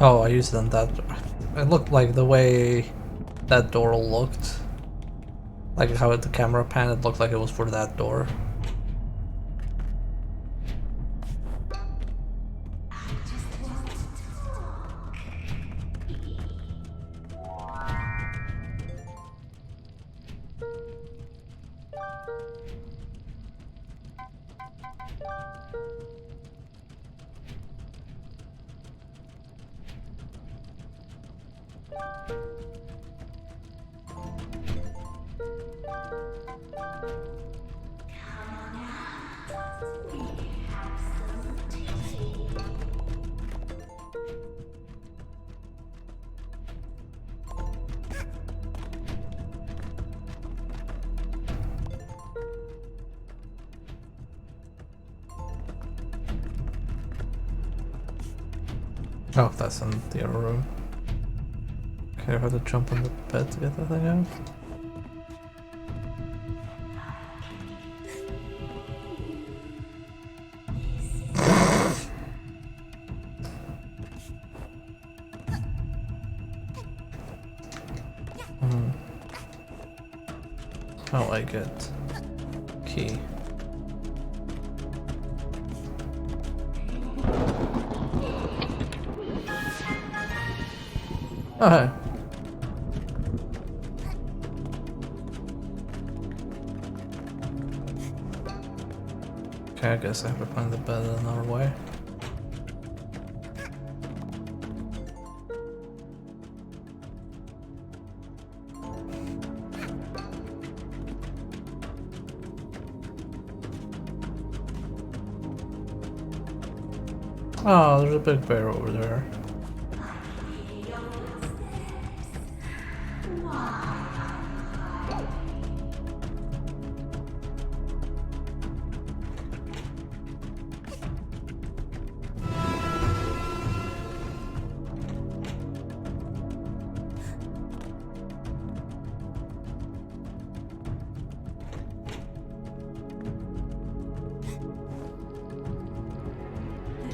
Oh, I used it on that. It looked like the way that door looked. Like how the camera pan, it looked like it was for that door. Oh, that's in the other room. Okay, I have to jump on the bed to get that thing out. Oh, I get key. Oh, hey. Okay, I guess I have to find the bed another way. Oh, there's a big bear over there.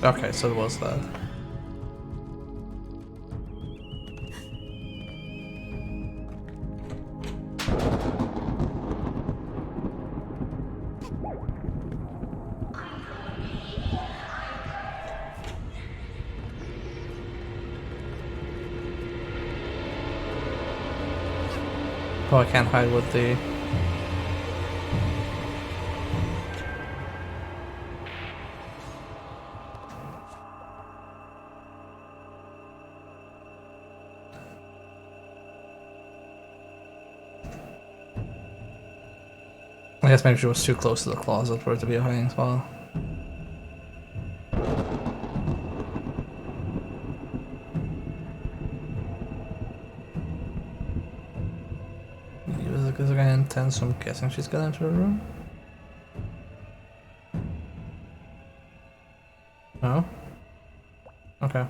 Okay, so it was that. Oh, I can't hide with the... I guess maybe she was too close to the closet for it to be a hiding spot. Is it gonna intense, so I'm guessing she's gonna enter the room? No? Okay.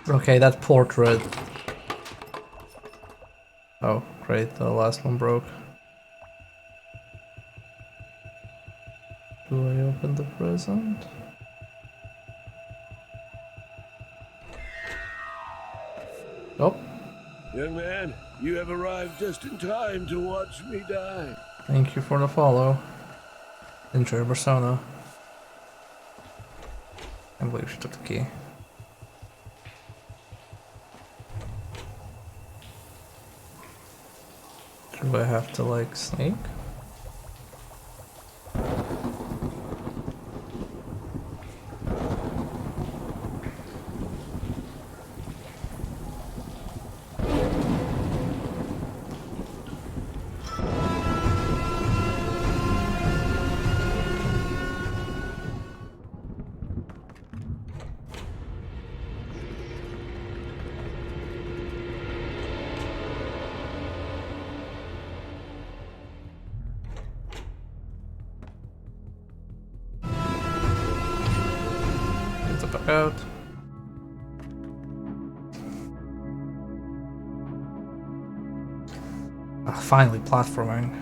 Okay, that portrait. Oh, great, the last one broke. Do I open the present? Oh. Young man, you have arrived just in time to watch me die. Thank you for the follow. Enjoy Persona. I believe she took the key. Do I have to like sneak? Out. Finally, platforming.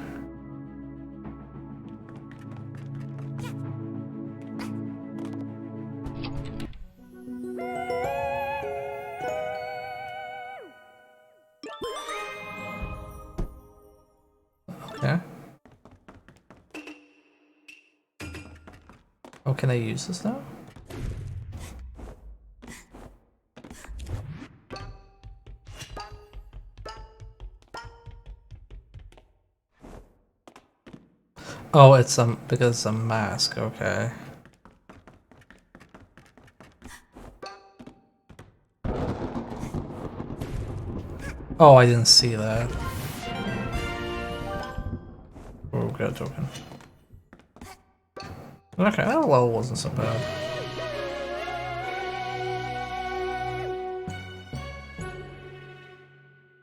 Okay. Oh, can I use this now? Oh, it's because it's a mask, okay. Oh, I didn't see that. Oh, got a token. Okay, that level wasn't so bad.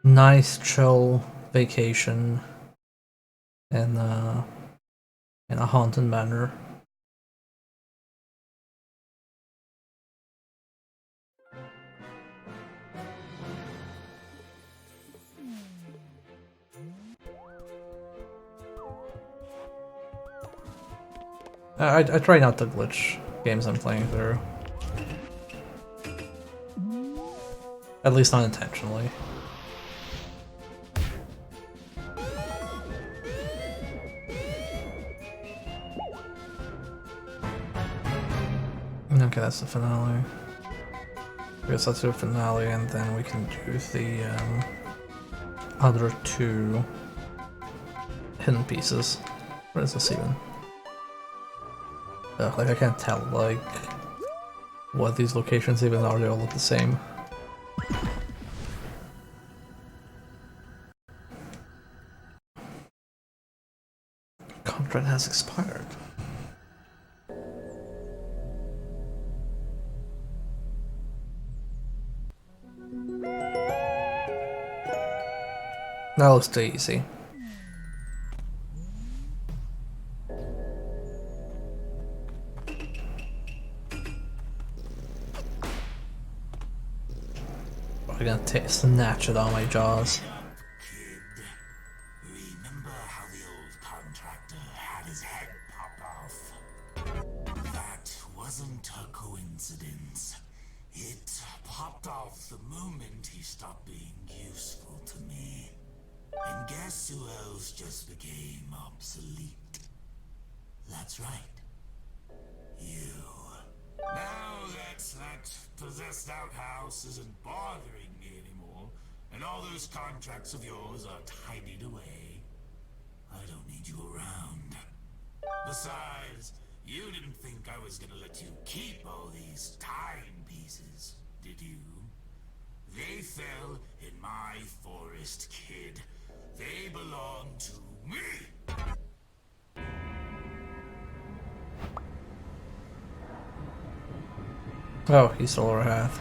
Nice, chill vacation in a haunted manor. I try not to glitch games I'm playing through. At least not intentionally. Okay, that's the finale. I guess let's do a finale and then we can do the other two hidden pieces. Where is this even? Like I can't tell like what these locations even are, they all look the same. Contract has expired. That looks too easy. I'm gonna snatch it on my jaws. Kid, remember how the old contractor had his head pop off? That wasn't a coincidence. It popped off the moment he stopped being useful to me. And guess who else just became obsolete? That's right. You. Now that possessed outhouse isn't bothering me anymore, and all those contracts of yours are tidied away, I don't need you around. Besides, you didn't think I was gonna let you keep all these timepieces, did you? They fell in my forest, kid. They belong to me! Oh, he stole our Hath.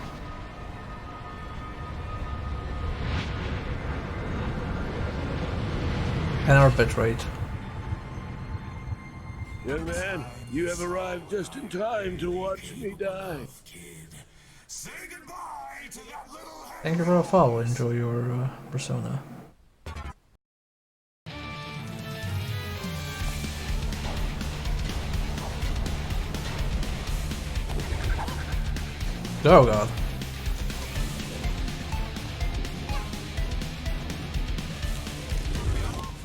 And our bitrate. Young man, you have arrived just in time to watch me die. Say goodbye to that little... Thank you for the follow. Enjoy your persona. Oh god.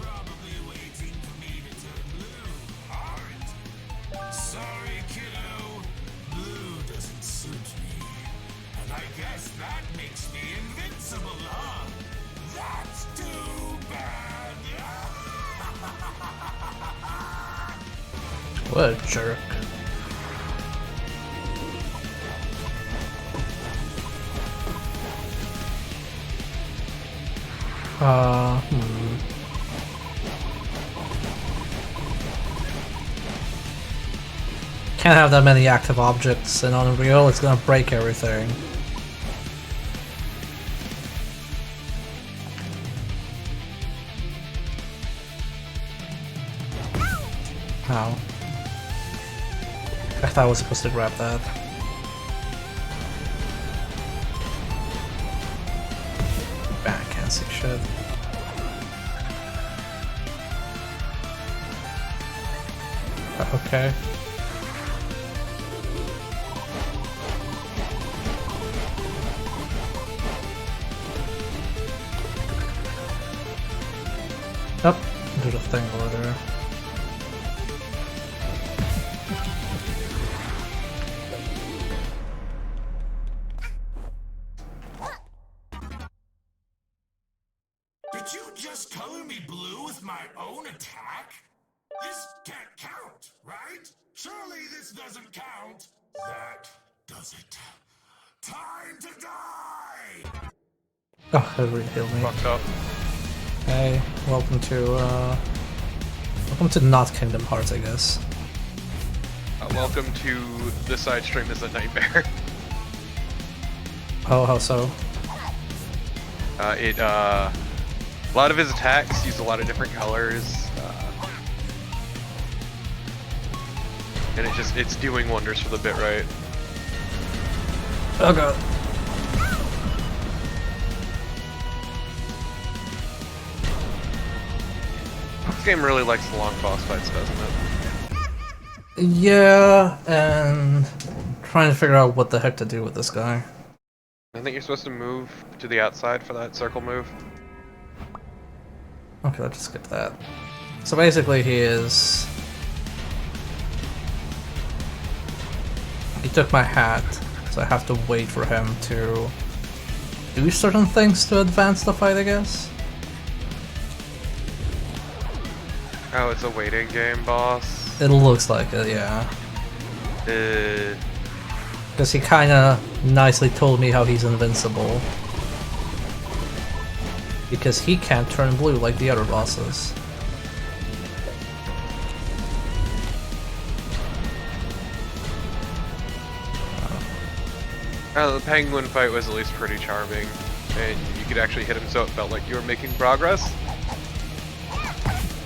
Probably waiting for me to turn blue, aren't? Sorry, kiddo. Blue doesn't suit me. And I guess that makes me invincible, huh? That's too bad. What a jerk. Can't have that many active objects in Unreal, it's gonna break everything. How? I thought I was supposed to grab that. Bah, I can't see shit. Okay. Up, do the thing over there. Did you just color me blue with my own attack? This can't count, right? Surely this doesn't count. That does it. Time to die! Oh, that really healed me. Fucked up. Hey, welcome to not Kingdom Hearts, I guess. Welcome to the side stream is a nightmare. Oh, how so? A lot of his attacks use a lot of different colors, and it's doing wonders for the bitrate. Oh god. This game really likes the long boss fights, doesn't it? Yeah, and trying to figure out what the heck to do with this guy. I think you're supposed to move to the outside for that circle move. Okay, let's just skip that. So basically he took my hat, so I have to wait for him to do certain things to advance the fight, I guess? Oh, it's a waiting game boss? It looks like it, yeah. Uh... Because he kinda nicely told me how he's invincible. Because he can't turn blue like the other bosses. The penguin fight was at least pretty charming, and you could actually hit him so it felt like you were making progress.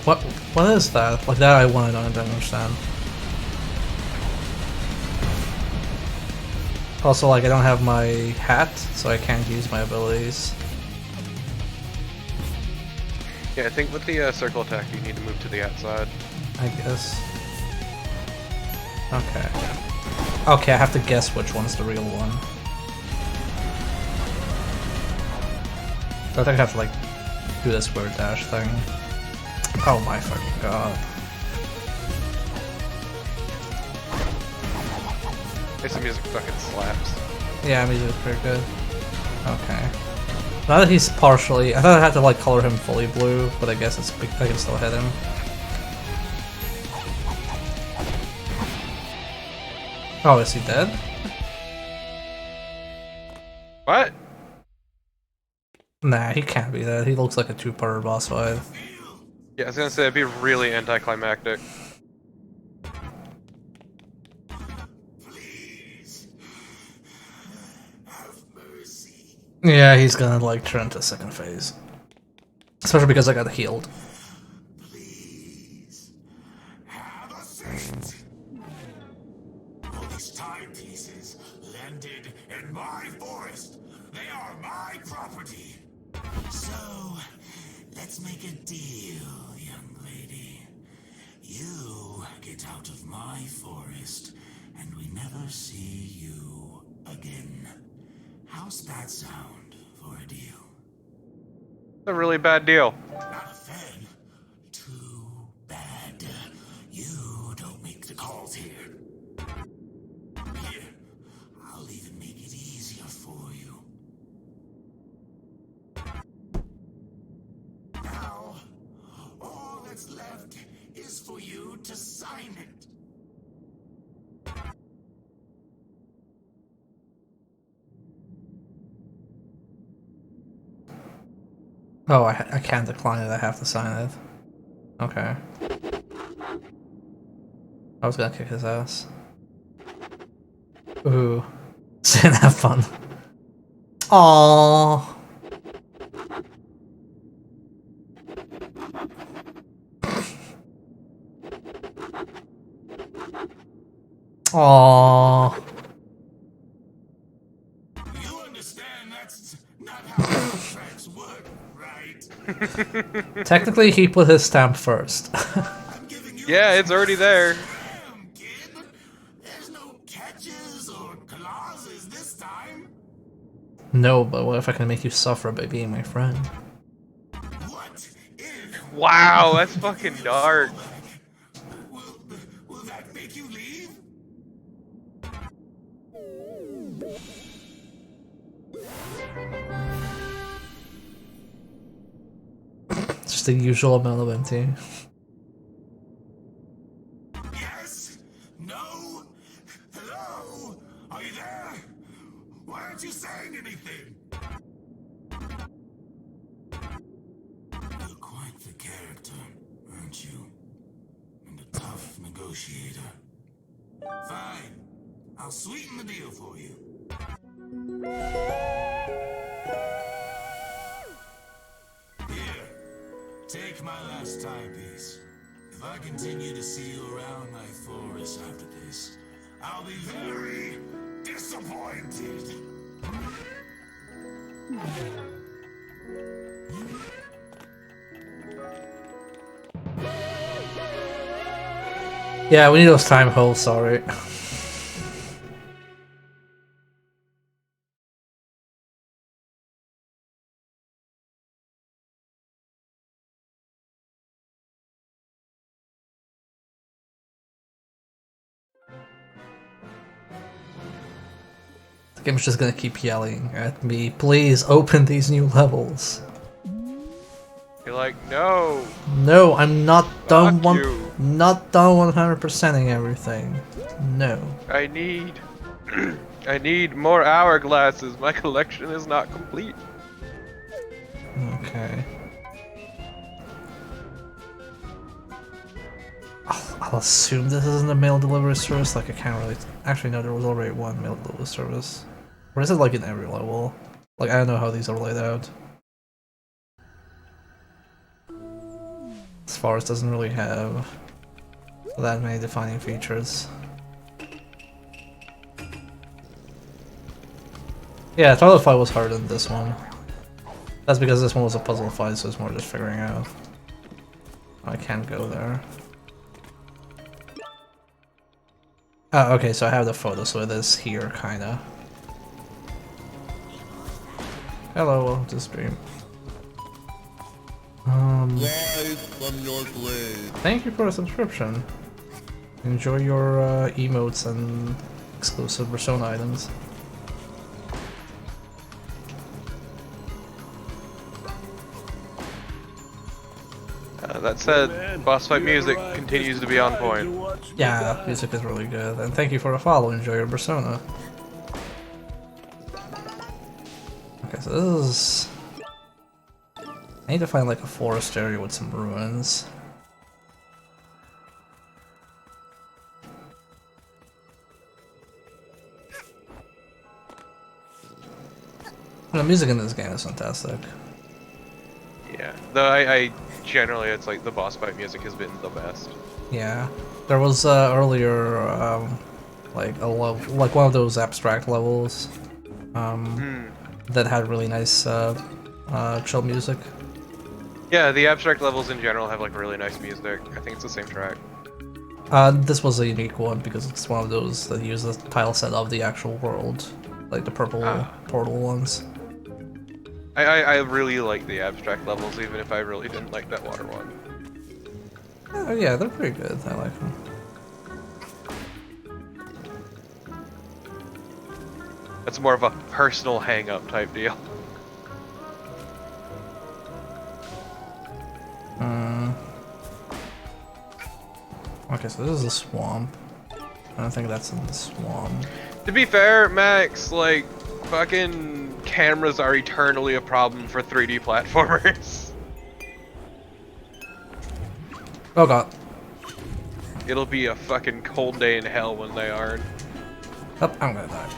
What is that? Like that I wanted to understand. Also, like, I don't have my hat, so I can't use my abilities. Yeah, I think with the circle attack you need to move to the outside. I guess. Okay. Okay, I have to guess which one's the real one. I think I have to, like, do this weird dash thing. Oh my fucking god. This music fucking slaps. Yeah, music's pretty good. Okay. Now that he's partially... I thought I had to, like, color him fully blue, but I guess it's I can still hit him. Oh, is he dead? What? Nah, he can't be dead. He looks like a two-parter boss fight. Yeah, I was gonna say, it'd be really anticlimactic. Yeah, he's gonna, like, turn to second phase. Especially because I got healed. Please. Have a seat. All these timepieces landed in my forest. They are my property. So, let's make a deal, young lady. You get out of my forest, and we never see you again. How's that sound for a deal? It's a really bad deal. Not a fan. Too bad. You don't make the calls here. Here, I'll even make it easier for you. Now, all that's left is for you to sign it. Oh, I can't decline it, I have to sign it. Okay. I was gonna kick his ass. Ooh. Didn't have fun. Aww. Aww. You understand that's not how contracts work, right? Technically, he put his stamp first. Yeah, it's already there. No, but what if I can make you suffer by being my friend? What if... Wow, that's fucking dark. Will that make you leave? Just the usual amount of empty. Yes? No? Hello? Are you there? Why aren't you saying anything? You're quite the character, aren't you? And a tough negotiator. Fine. I'll sweeten the deal for you. Here. Take my last timepiece. If I continue to see you around my forest after this, I'll be very disappointed. Yeah, we need those time holes, sorry. The game's just gonna keep yelling at me, please open these new levels. You're like, no. No, I'm not done. You. Not done 100%ing everything. No. I need, I need more hourglasses. My collection is not complete. Okay. I'll assume this isn't a mail delivery service. Like I can't really. Actually, no. There was already one mail delivery service. Or is it like in every level? Like I don't know how these are laid out. As far as doesn't really have that many defining features. Yeah, Twilight Fight was harder than this one. That's because this one was a puzzle fight, so it's more just figuring out. I can't go there. Oh, okay, so I have the photo, so it is here, kinda. Hello, welcome to the stream. Thank you for the subscription. Enjoy your emotes and exclusive Persona items. That said, boss fight music continues to be on point. Yeah, music is really good. And thank you for the follow. Enjoy your Persona. Okay, so this is... I need to find like a forest area with some ruins. The music in this game is fantastic. Yeah, though I generally, it's like the boss fight music has been the best. Yeah, there was earlier like like one of those abstract levels that had really nice chill music. Yeah, the abstract levels in general have like really nice music. I think it's the same track. This was a unique one because it's one of those that use the tile set of the actual world, like the purple portal ones. I really like the abstract levels, even if I really didn't like that water one. Oh yeah, they're pretty good. I like them. That's more of a personal hang-up type deal. Okay, so this is a swamp. I don't think that's in the swamp. To be fair, Max, like, fucking cameras are eternally a problem for 3D platformers. Oh god. It'll be a fucking cold day in hell when they aren't. Oh, I'm gonna die.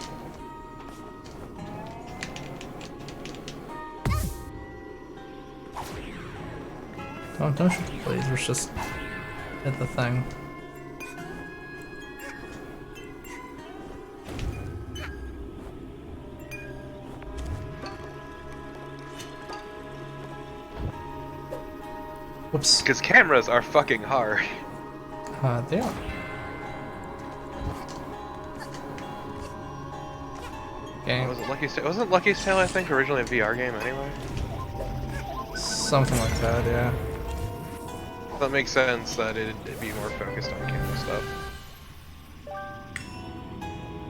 Don't shoot the lasers, just hit the thing. Whoops. Because cameras are fucking hard. They are. game. Was it Lucky's Tale? Wasn't Lucky's Tale, I think, originally a VR game anyway? Something like that, yeah. That makes sense that it'd be more focused on camera stuff.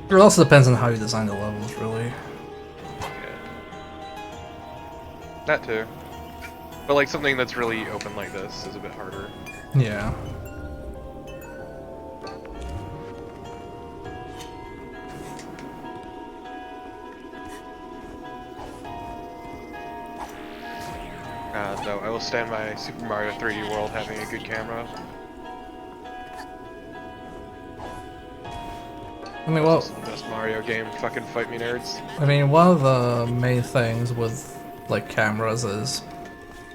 It also depends on how you design the levels, really. Yeah. That too. But like something that's really open like this is a bit harder. Yeah. Though I will stand by Super Mario 3D World having a good camera. I mean, well, This is the best Mario game. Fucking fight me, nerds. I mean, one of the main things with like cameras is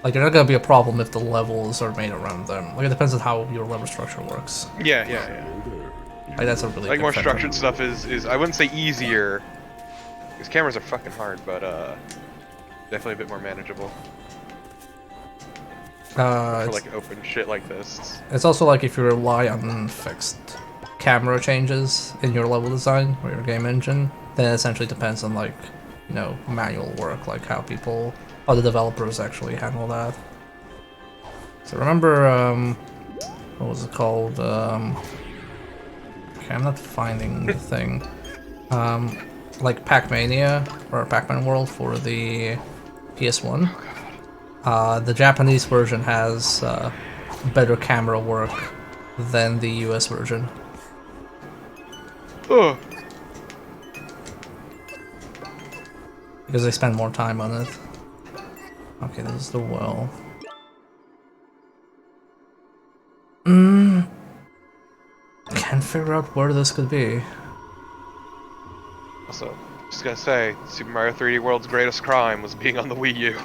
like they're not gonna be a problem if the levels are made around them. Like it depends on how your level structure works. Yeah. Like that's a really Like good more factor. structured stuff is I wouldn't say easier, because cameras are fucking hard, but definitely a bit more manageable. For like open shit like this. It's also like if you rely on fixed camera changes in your level design or your game engine, then it essentially depends on like, you know, manual work, like how the developers actually handle that. So remember, what was it called? Okay, I'm not finding the thing. Like Pac-Mania or Pac-Man World for the PS1. The Japanese version has better camera work than the US version. Ugh. Because they spend more time on it. Okay, this is the well. Can't figure out where this could be. Also, just gonna say, Super Mario 3D World's greatest crime was being on the Wii U.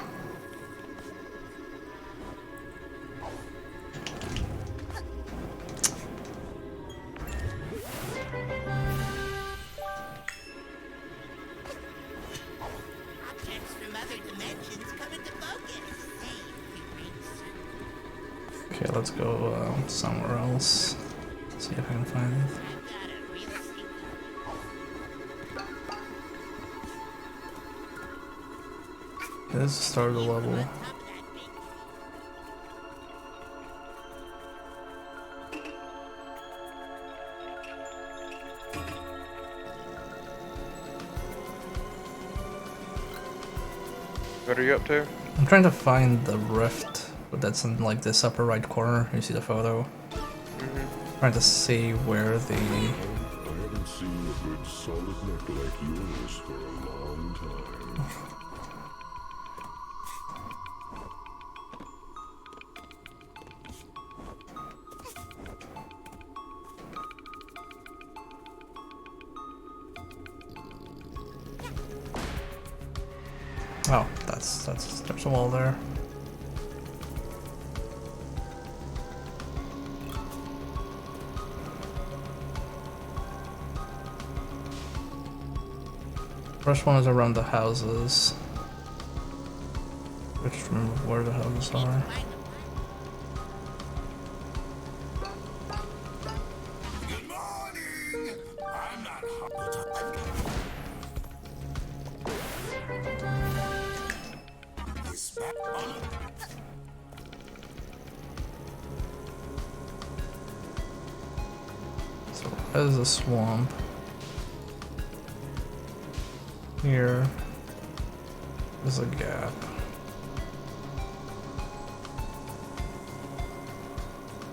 Objects from other dimensions come into focus. Okay, let's go somewhere else. See if I can find it. This is the start of the level. What are you up to? I'm trying to find the rift, but that's in like this upper right corner. You see the photo? Trying to see where the... I haven't seen a good solid neck like yours for a long time. Oh, there's a wall there. First one is around the houses. Which remember where the houses are. Good morning! I'm not hot. This back on. So there's a swamp. Here is a gap.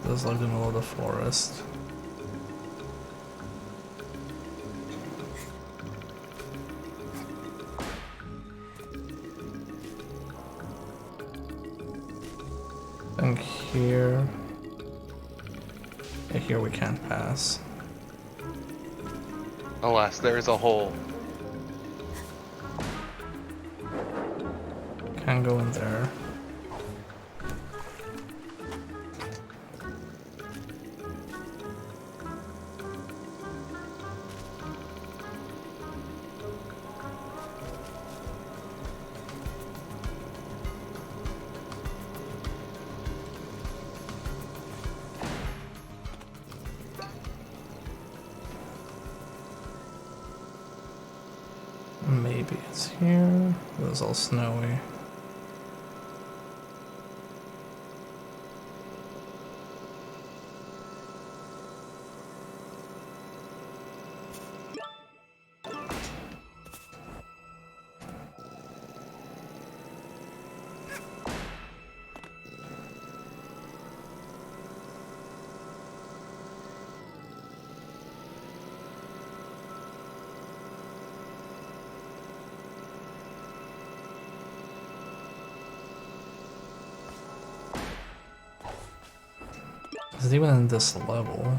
This is like the middle of the forest. I think here. Yeah, here we can't pass. Alas, there is a hole. Can't go in there. Maybe it's here. It was all snowy. Is it even in this level?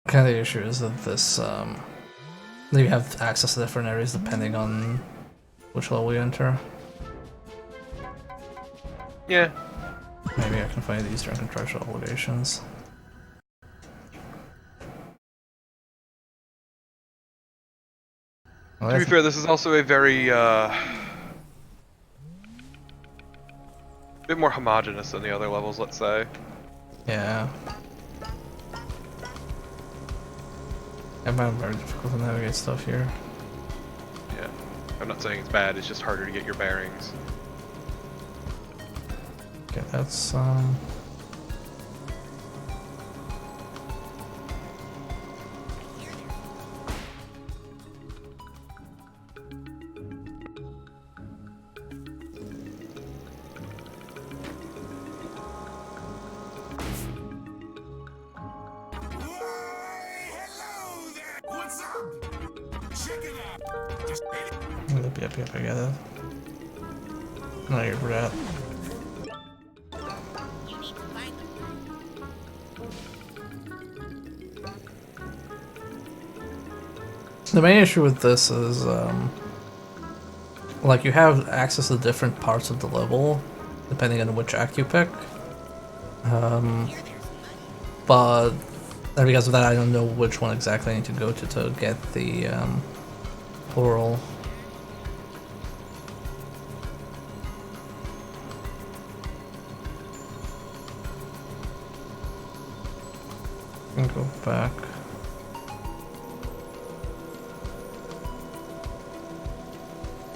Kind of the issue is that this, you have access to different areas depending on which level you enter. Yeah. Maybe I can find the Eastern contractual obligations. Well, To be fair, this is also a very, bit more homogenous than the other levels, let's say. Yeah. It might be very difficult to navigate stuff here. Yeah. I'm not saying it's bad, it's just harder to get your bearings. Okay, that's, What's up? Check it out. Just Yep, I get it. No, you're brat. You need to find them. The main issue with this is, like, you have access to different parts of the level, depending on which act you pick. But because of that, I don't know which one exactly I need to go to get the, plural. And go back.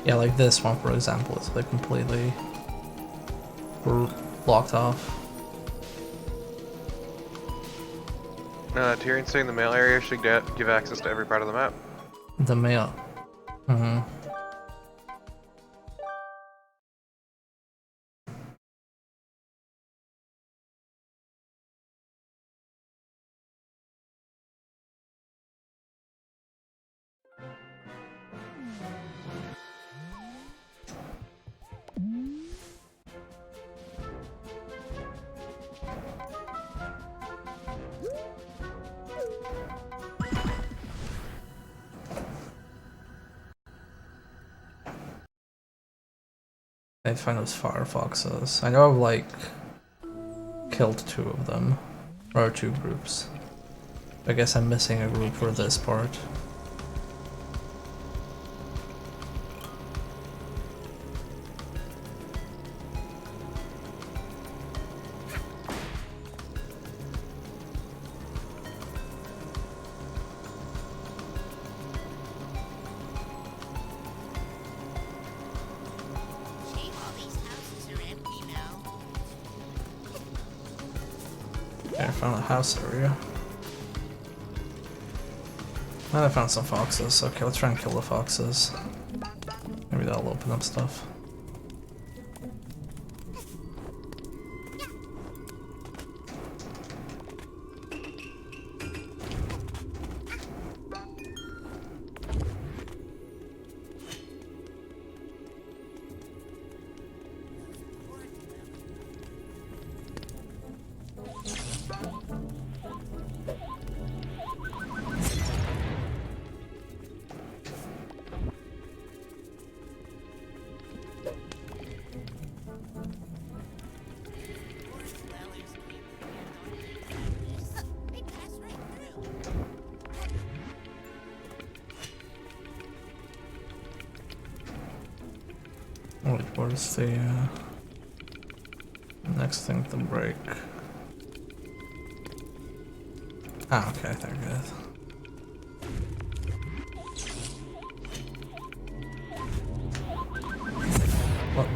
Yeah, like this one, for example, is like completely blocked off. Tyrion saying the mail area should give access to every part of the map. The mail. I find those firefoxes. I know I've like killed 2 of them, or 2 groups. I guess I'm missing a group for this part. Shame all these houses are empty now. Okay, I found a house area. And I found some foxes. Okay, let's try and kill the foxes. Maybe that'll open up stuff. They pass right through. Wait, where's the next thing to break? Ah, okay, they're good. What?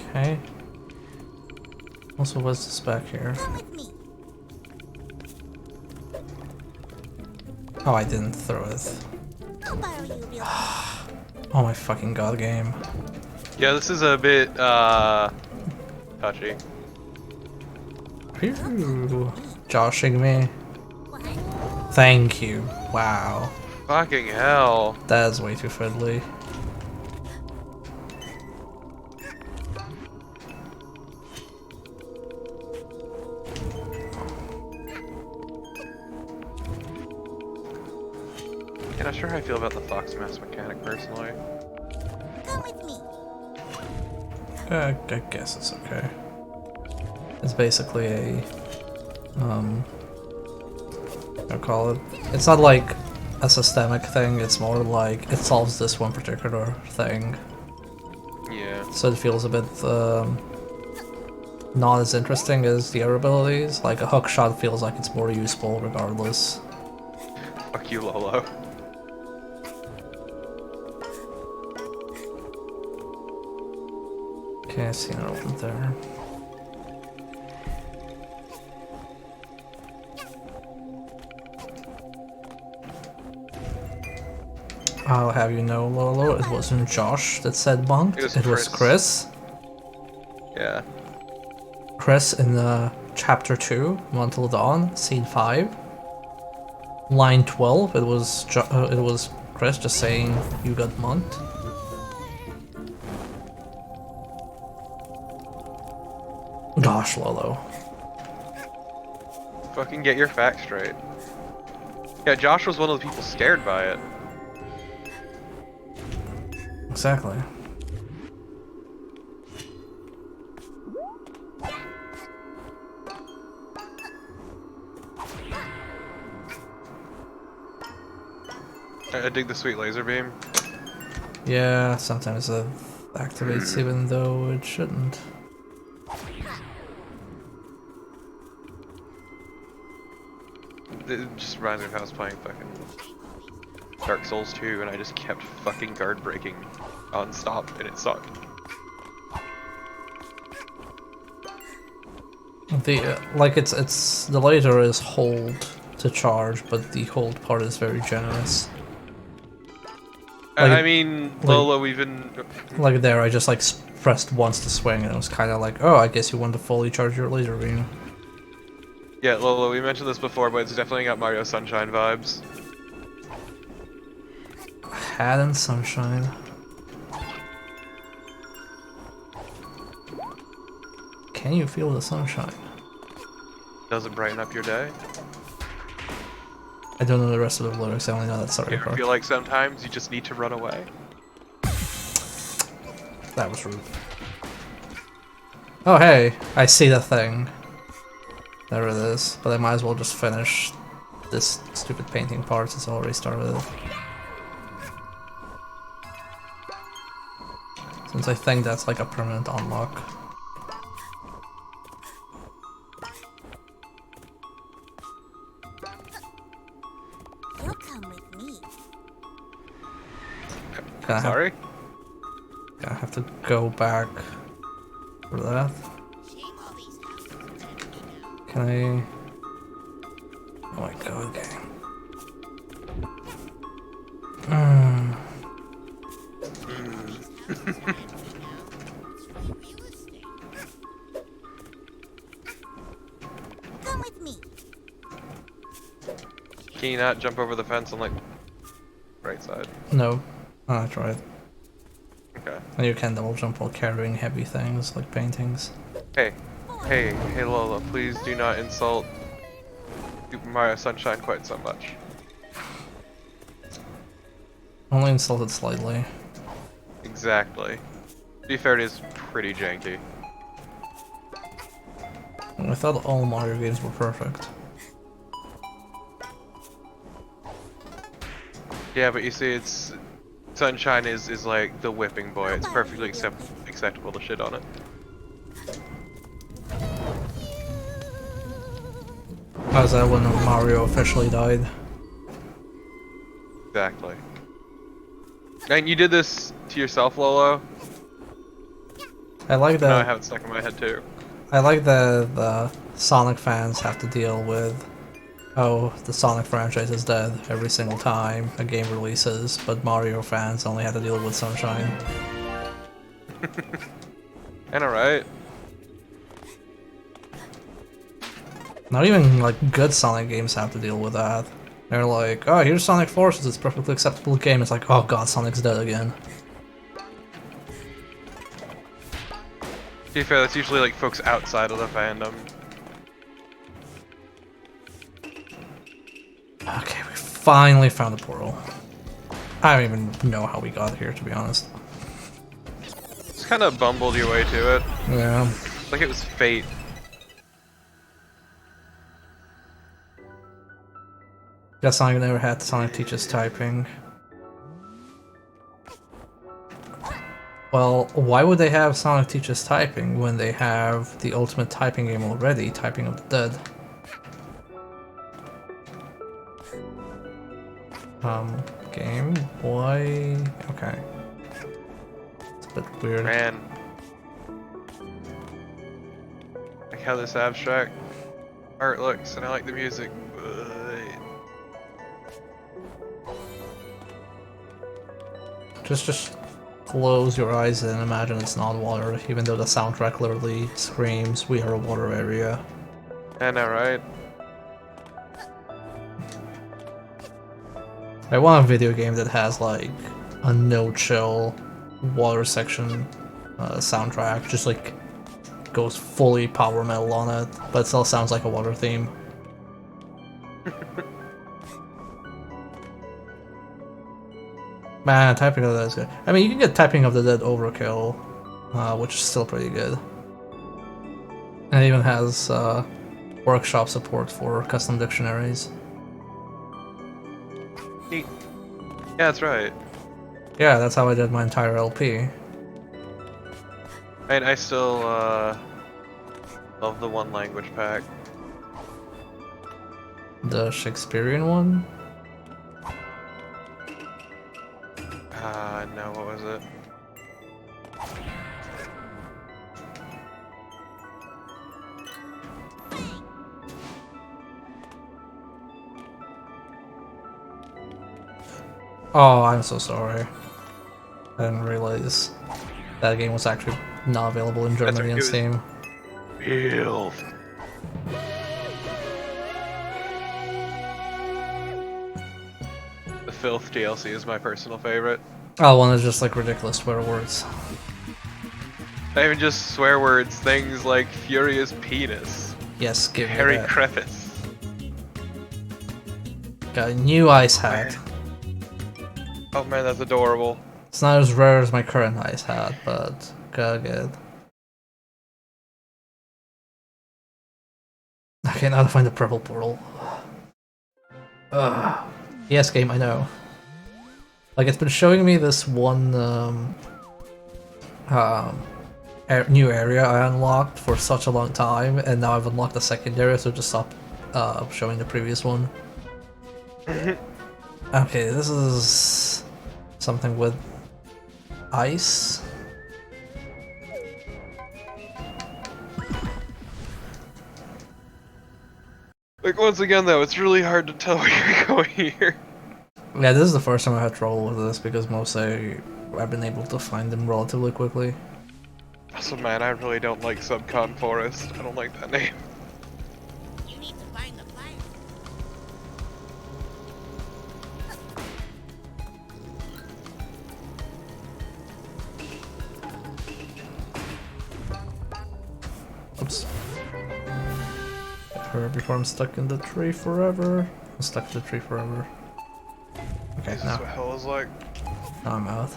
Okay. Also, what's this back here? Oh, I didn't throw it. Oh my fucking god, game. Yeah, this is a bit, touchy. Are you joshing me? Thank you. Wow. Fucking hell. That is way too fiddly. Yeah, not sure how I feel about the Fox Mass mechanic personally. I guess it's okay. It's basically a, I call it. It's not like a systemic thing. It's more like it solves this one particular thing. Yeah. So it feels a bit not as interesting as the other abilities. Like a hook shot feels like it's more useful regardless. Fuck you, Lolo. Okay, I see an open there. I'll have you know, Lolo, it wasn't Josh that said bunked, it was Chris. Yeah. Chris in chapter 2, Until Dawn, scene 5. Line 12, it was Chris just saying you got munked. Gosh, Lolo. Fucking get your facts straight. Yeah, Josh was one of the people scared by it. Exactly. I dig the sweet laser beam. Yeah, sometimes it activates even though it shouldn't. It just reminds me of how I was playing fucking Dark Souls 2 and I just kept fucking guard breaking non-stop and it sucked. The like it's the laser is hold to charge, but the hold part is very generous. Like, I mean, Lolo even like there, I just like pressed once to swing, and it was kind of like, oh, I guess you want to fully charge your laser beam. yeah, Lolo, we mentioned this before, but it's definitely got Mario Sunshine vibes. Hat and Sunshine. Can you feel the sunshine? Does it brighten up your day? I don't know the rest of the lyrics, I only know that sorry You ever part. feel like sometimes you just need to run away? That was rude. Oh hey, I see the thing. There it is, but I might as well just finish this stupid painting part since I already started it. Since I think that's like a permanent unlock. You'll come with me. Sorry? I have to go back for that. Can I? Oh my god, game. Come with me. Can you not jump over the fence on like right side? No. Oh, I tried. Okay. And you can double jump while carrying heavy things like paintings. Hey, hey Lola, please do not insult Super Mario Sunshine quite so much. Only insulted slightly. Exactly. To be fair, it is pretty janky. I thought all Mario games were perfect. Yeah, but you see, it's Sunshine is like the whipping boy. It's perfectly acceptable to shit on it. How's that when Mario officially died? Exactly. And you did this to yourself, Lolo? I like No, I that. have it stuck in my head too. I like that the Sonic fans have to deal with, oh, the Sonic franchise is dead every single time a game releases, but Mario fans only have to deal with Sunshine. And alright. Not even like good Sonic games have to deal with that. They're like, oh, here's Sonic Forces, it's a perfectly acceptable game. It's like, oh god, Sonic's dead again. To be fair, that's usually like folks outside of the fandom. Okay, we finally found the portal. I don't even know how we got here, to be honest. Just kind of bumbled your way to it. Yeah. Like it was fate. Guess Sonic never had Sonic Teaches Typing. Well, why would they have Sonic Teaches Typing when they have the ultimate typing game already, Typing of the Dead? Game Boy. Okay. It's a bit weird. Man. Like how this abstract art looks, and I like the music. But... Just close your eyes and imagine it's not water, even though the soundtrack literally screams, "We are a water area." I know, right? I want a video game that has like a no-chill water section soundtrack, just like goes fully power metal on it, but it still sounds like a water theme. Man, Typing of the Dead is good. I mean, you can get Typing of the Dead Overkill, which is still pretty good. And it even has workshop support for custom dictionaries. Neat. Yeah, that's right. Yeah, that's how I did my entire LP. And I still love the one language pack. The Shakespearean one? No, what was it? Oh, I'm so sorry. I didn't realize that game was actually not available in Germany on Steam. Filth. The Filth DLC is my personal favorite. Oh, one is just like ridiculous swear words. Not even just swear words, things like Furious Penis. Yes, give me Harry that. Crevice. Got a new ice hat. Oh man, that's adorable. It's not as rare as my current ice hat, but good. Okay, now to find the purple portal. Ugh. Yes, game, I know. Like, it's been showing me this one new area I unlocked for such a long time, and now I've unlocked the second area, so just stop showing the previous one. Okay, this is something with ice. Like, once again though, it's really hard to tell where you're going here. Yeah, this is the first time I had trouble with this because mostly I've been able to find them relatively quickly. Also, man, I really don't like Subcon Forest. I don't like that name. You need to find the fire. Oops. Get her before I'm stuck in the tree forever. I'm stuck in the tree forever. Okay, This is now what hell is like. I'm out.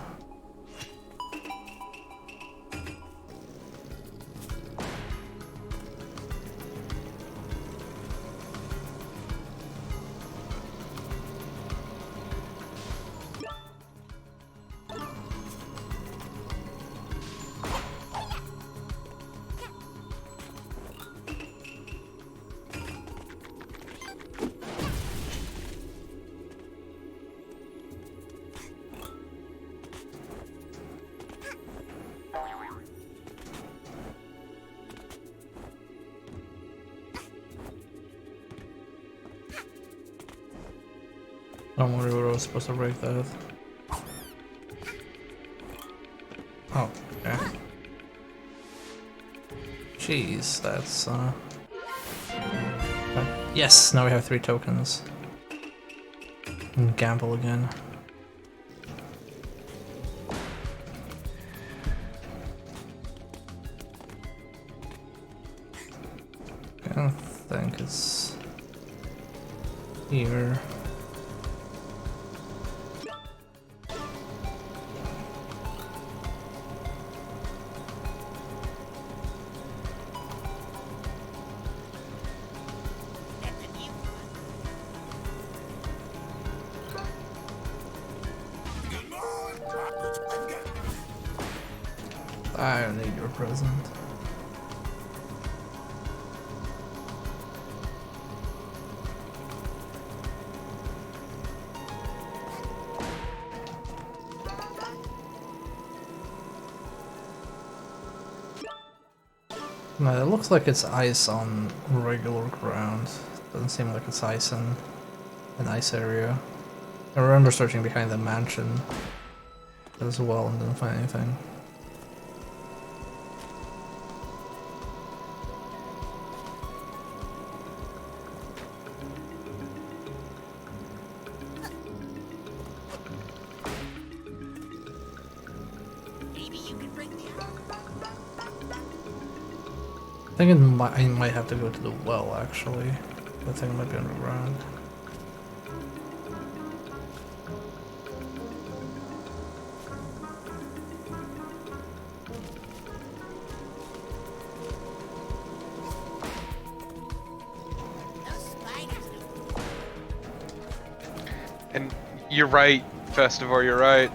Don't worry, we were supposed to break that. Oh, yeah. Jeez, that's yes, now we have 3 tokens. And gamble again. I don't think it's here. I don't need your present. No, it looks like it's ice on regular ground. Doesn't seem like it's ice in an ice area. I remember searching behind the mansion as well and didn't find anything. I think I might have to go to the well, actually. I think it might be underground. And you're right, Festivore, you're right.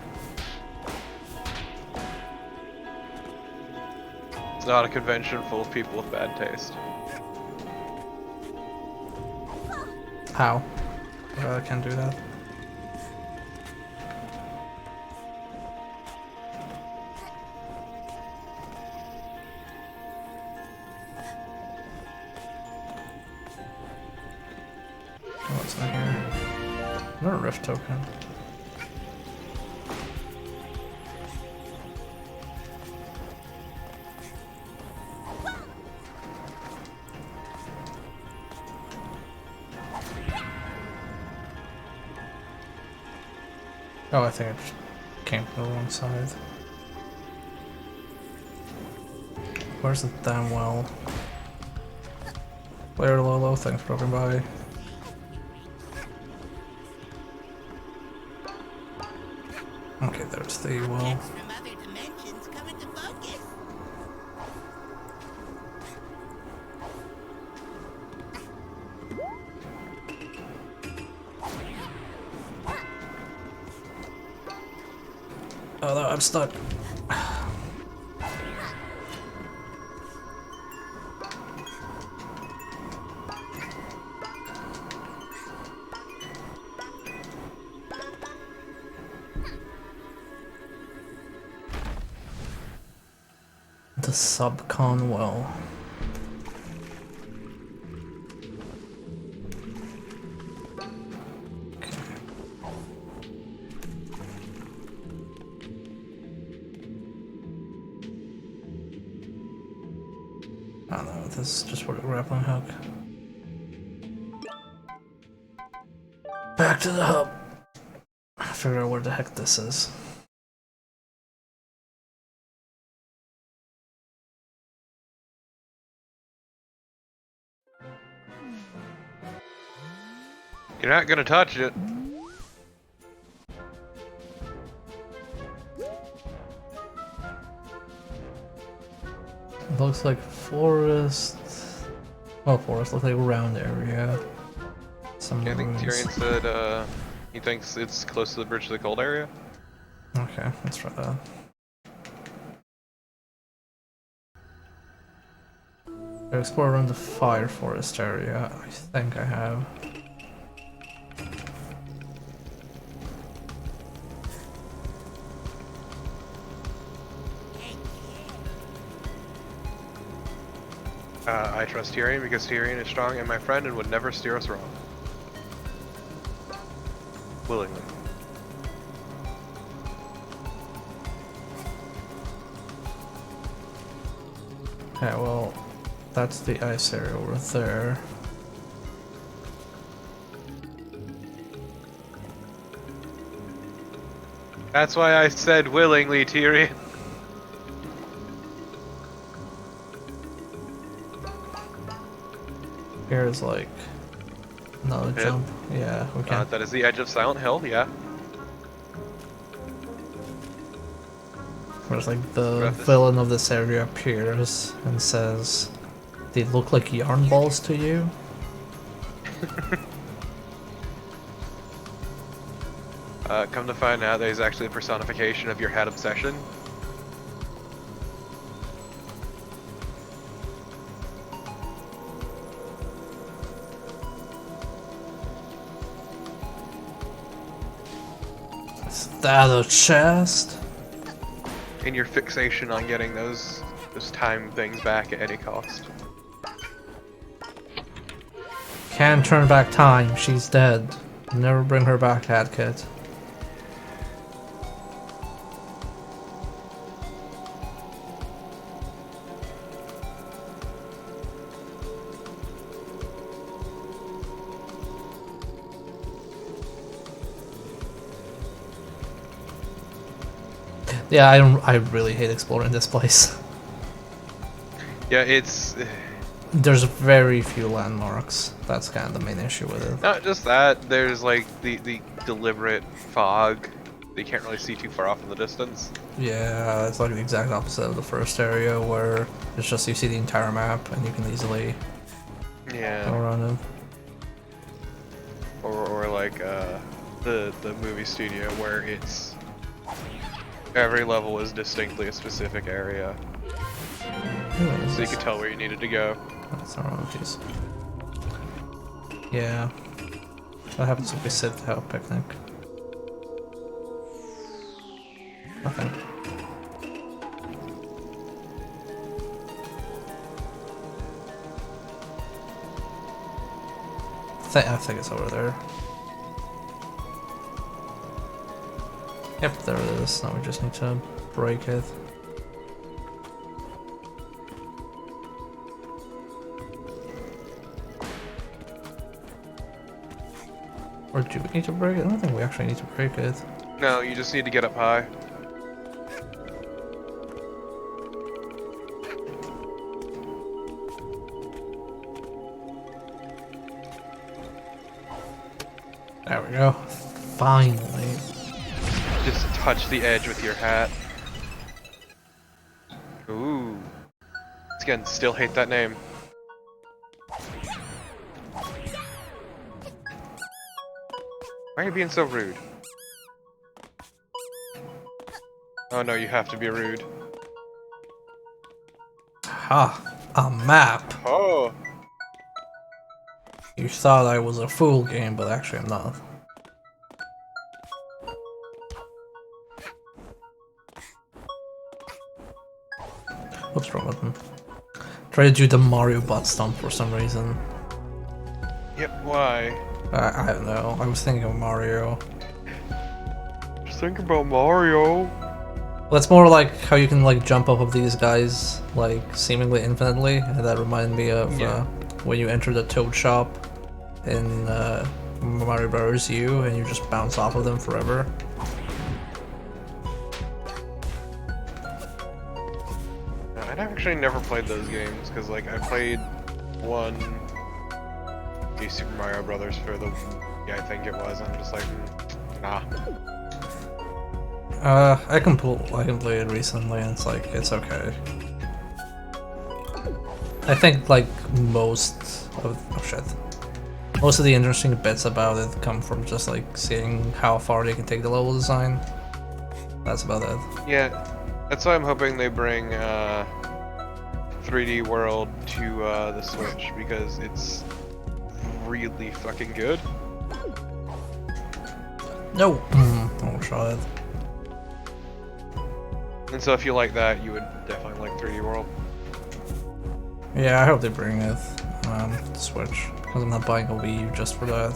It's not a convention full of people with bad taste. How? I can't do that. Oh, it's not here. Another rift token. Oh, I think I just came from the wrong side. Where's the damn well? Player Lolo, thanks for dropping by. Okay, there's the well. Oh no, I'm stuck. The Subcon well. Oh no, this is just for the grappling hook. Back to the hub. Figure out where the heck this is. You're not gonna touch it. It looks like forest. Well, forest looks like a round area. Some I think ruins. Tyrion said he thinks it's close to the Bridge of the Cold area. Okay, let's try that. I explore around the Fire Forest area. I think I have. I trust Tyrion because Tyrion is strong and my friend and would never steer us wrong. willingly. Okay, well, that's the ice area over there. That's why I said willingly, Tyrion. Here's like another Hill. jump. Yeah, we can. That is the edge of Silent Hill, yeah. Where's like the villain of this area appears and says, "They look like yarn balls to you?" Come to find out that he's actually a personification of your head obsession. Is that a chest? And your fixation on getting those time things back at any cost. Can't turn back time. She's dead. Never bring her back, Adkit. Yeah, I really hate exploring this place. Yeah, it's There's very few landmarks. That's kind of the main issue with it. not just that. There's like the deliberate fog that you can't really see too far off in the distance. Yeah, it's like the exact opposite of the first area where it's just you see the entire map and you can easily go Yeah. around it. Or like the movie studio where it's every level is distinctly a specific area, so you could tell where you needed to go. That's not wrong piece. Yeah. What happens if we sit to have a picnic? Nothing. I think it's over there. Yep, there it is. Now we just need to break it. Or do we need to break it? I don't think we actually need to break it. No, you just need to get up high. There we go. Finally. Just touch the edge with your hat. Ooh. Again, still hate that name. Why are you being so rude? Oh no, you have to be rude. Ha! A map! Oh! You thought I was a fool game, but actually I'm not. What's wrong with him? Try to do the Mario butt stomp for some reason. Yep, why? I don't know. I was thinking of Mario. Just think about Mario. Well, it's more like how you can like jump up of these guys like seemingly infinitely, and that reminded me of when you enter the Toad shop in Mario Bros. U, and you just bounce off of them forever. I actually never played those games because like I played one Super Mario Brothers for the I think it was. I'm just like, nah. I can play it recently, and it's like it's okay. I think like most of most of the interesting bits about it come from just like seeing how far they can take the level design. That's about it. Yeah, that's why I'm hoping they bring 3D World to the Switch because it's really fucking good. No, I'll try it. And so if you like that, you would definitely like 3D World. Yeah, I hope they bring it to Switch, because I'm not buying a Wii U just for that.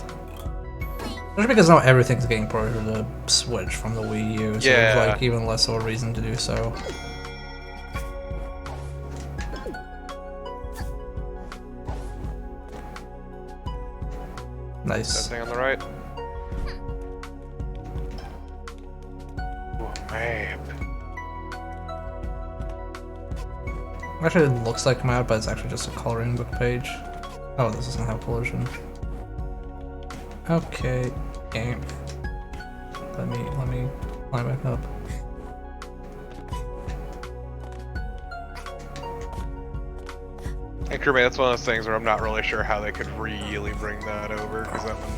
Just because now everything's getting ported to the Switch from the Wii U, so Yeah. there's like even less of a reason to do so. That Nice. thing on the right. Ooh, map. Actually, it looks like a map, but it's actually just a coloring book page. Oh, this doesn't have collision. Okay, game. Let me line back up. And Kirby, that's one of those things where I'm not really sure how they could really bring that over, because that one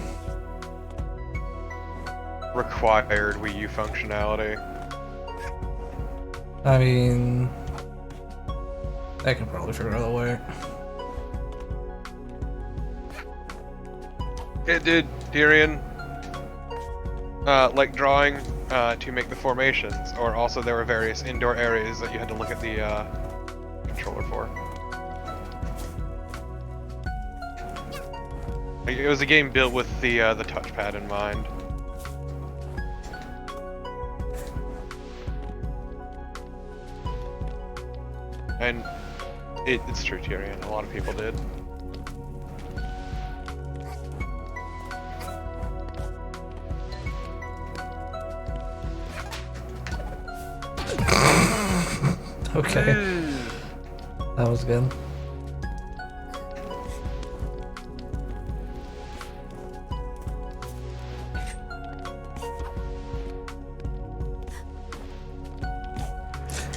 required Wii U functionality. I mean, I can probably figure out a way. It did, Tyrion. Like drawing to make the formations, or also there were various indoor areas that you had to look at the controller for. Like, it was a game built with the touchpad in mind. And it's true, Tyrion. A lot of people did. Okay. That was good.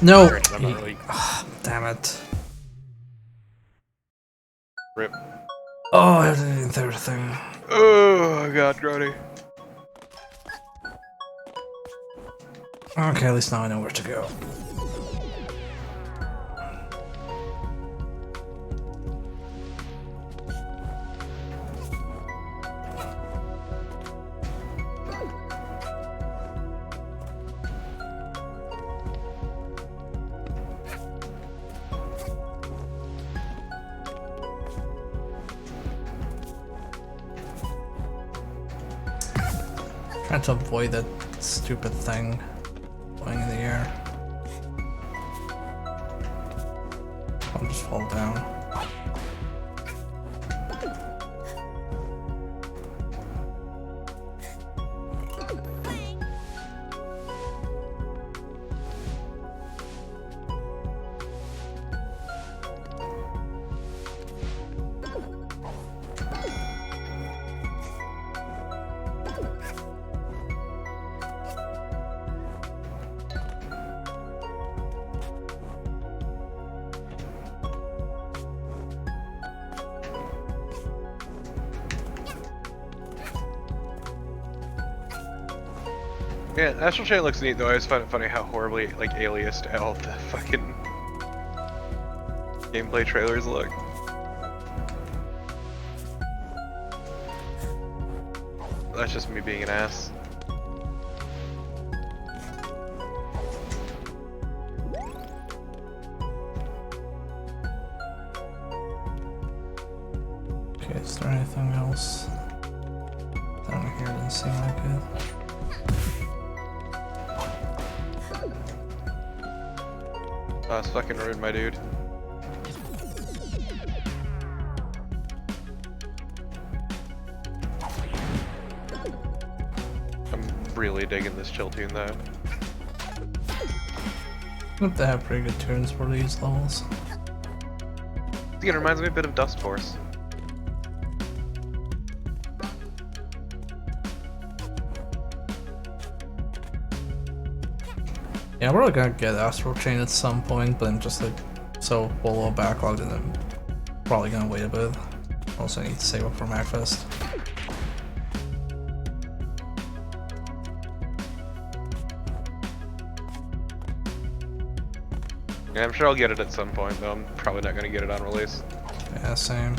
No! I'm not really... Damn it. Rip. Oh, I have to do the third thing. Oh god, Grody. Okay, at least now I know where to go. Trying to avoid that stupid thing going in the air. I'll just fall down. Yeah, Astral Chain looks neat though. I always find it funny how horribly like aliased all the fucking gameplay trailers look. That's just me being an ass. Okay, is there anything else down here? Doesn't seem like it. Oh, it's fucking rude, my dude. I'm really digging this chill tune though. I think they have pretty good tunes for these levels. It reminds me a bit of Dust Force. Yeah, we're gonna get Astral Chain at some point, but I'm just like so below backlog that I'm probably gonna wait a bit. Also, I need to save up for MacFest. Yeah, I'm sure I'll get it at some point, though I'm probably not gonna get it on release. Yeah, same.